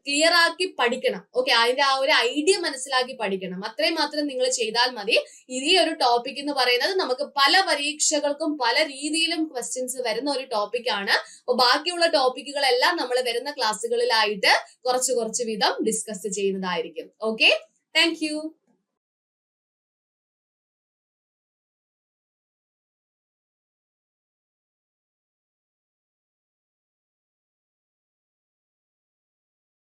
ക്ലിയർ ആക്കി പഠിക്കണം. ഓക്കെ, അതിന്റെ ആ ഒരു ഐഡിയ മനസ്സിലാക്കി പഠിക്കണം. അത്രയും മാത്രം നിങ്ങൾ ചെയ്താൽ മതി. ഈ ഒരു ടോപ്പിക് എന്ന് പറയുന്നത് നമുക്ക് പല പരീക്ഷകൾക്കും പല രീതിയിലും ക്വസ്റ്റ്യൻസ് വരുന്ന ഒരു ടോപ്പിക്കാണ്. അപ്പൊ ബാക്കിയുള്ള ടോപ്പിക്കുകളെല്ലാം നമ്മൾ വരുന്ന ക്ലാസ്സുകളിലായിട്ട് കുറച്ച് വീതം ഡിസ്കസ് ചെയ്യുന്നതായിരിക്കും. Okay, thank you.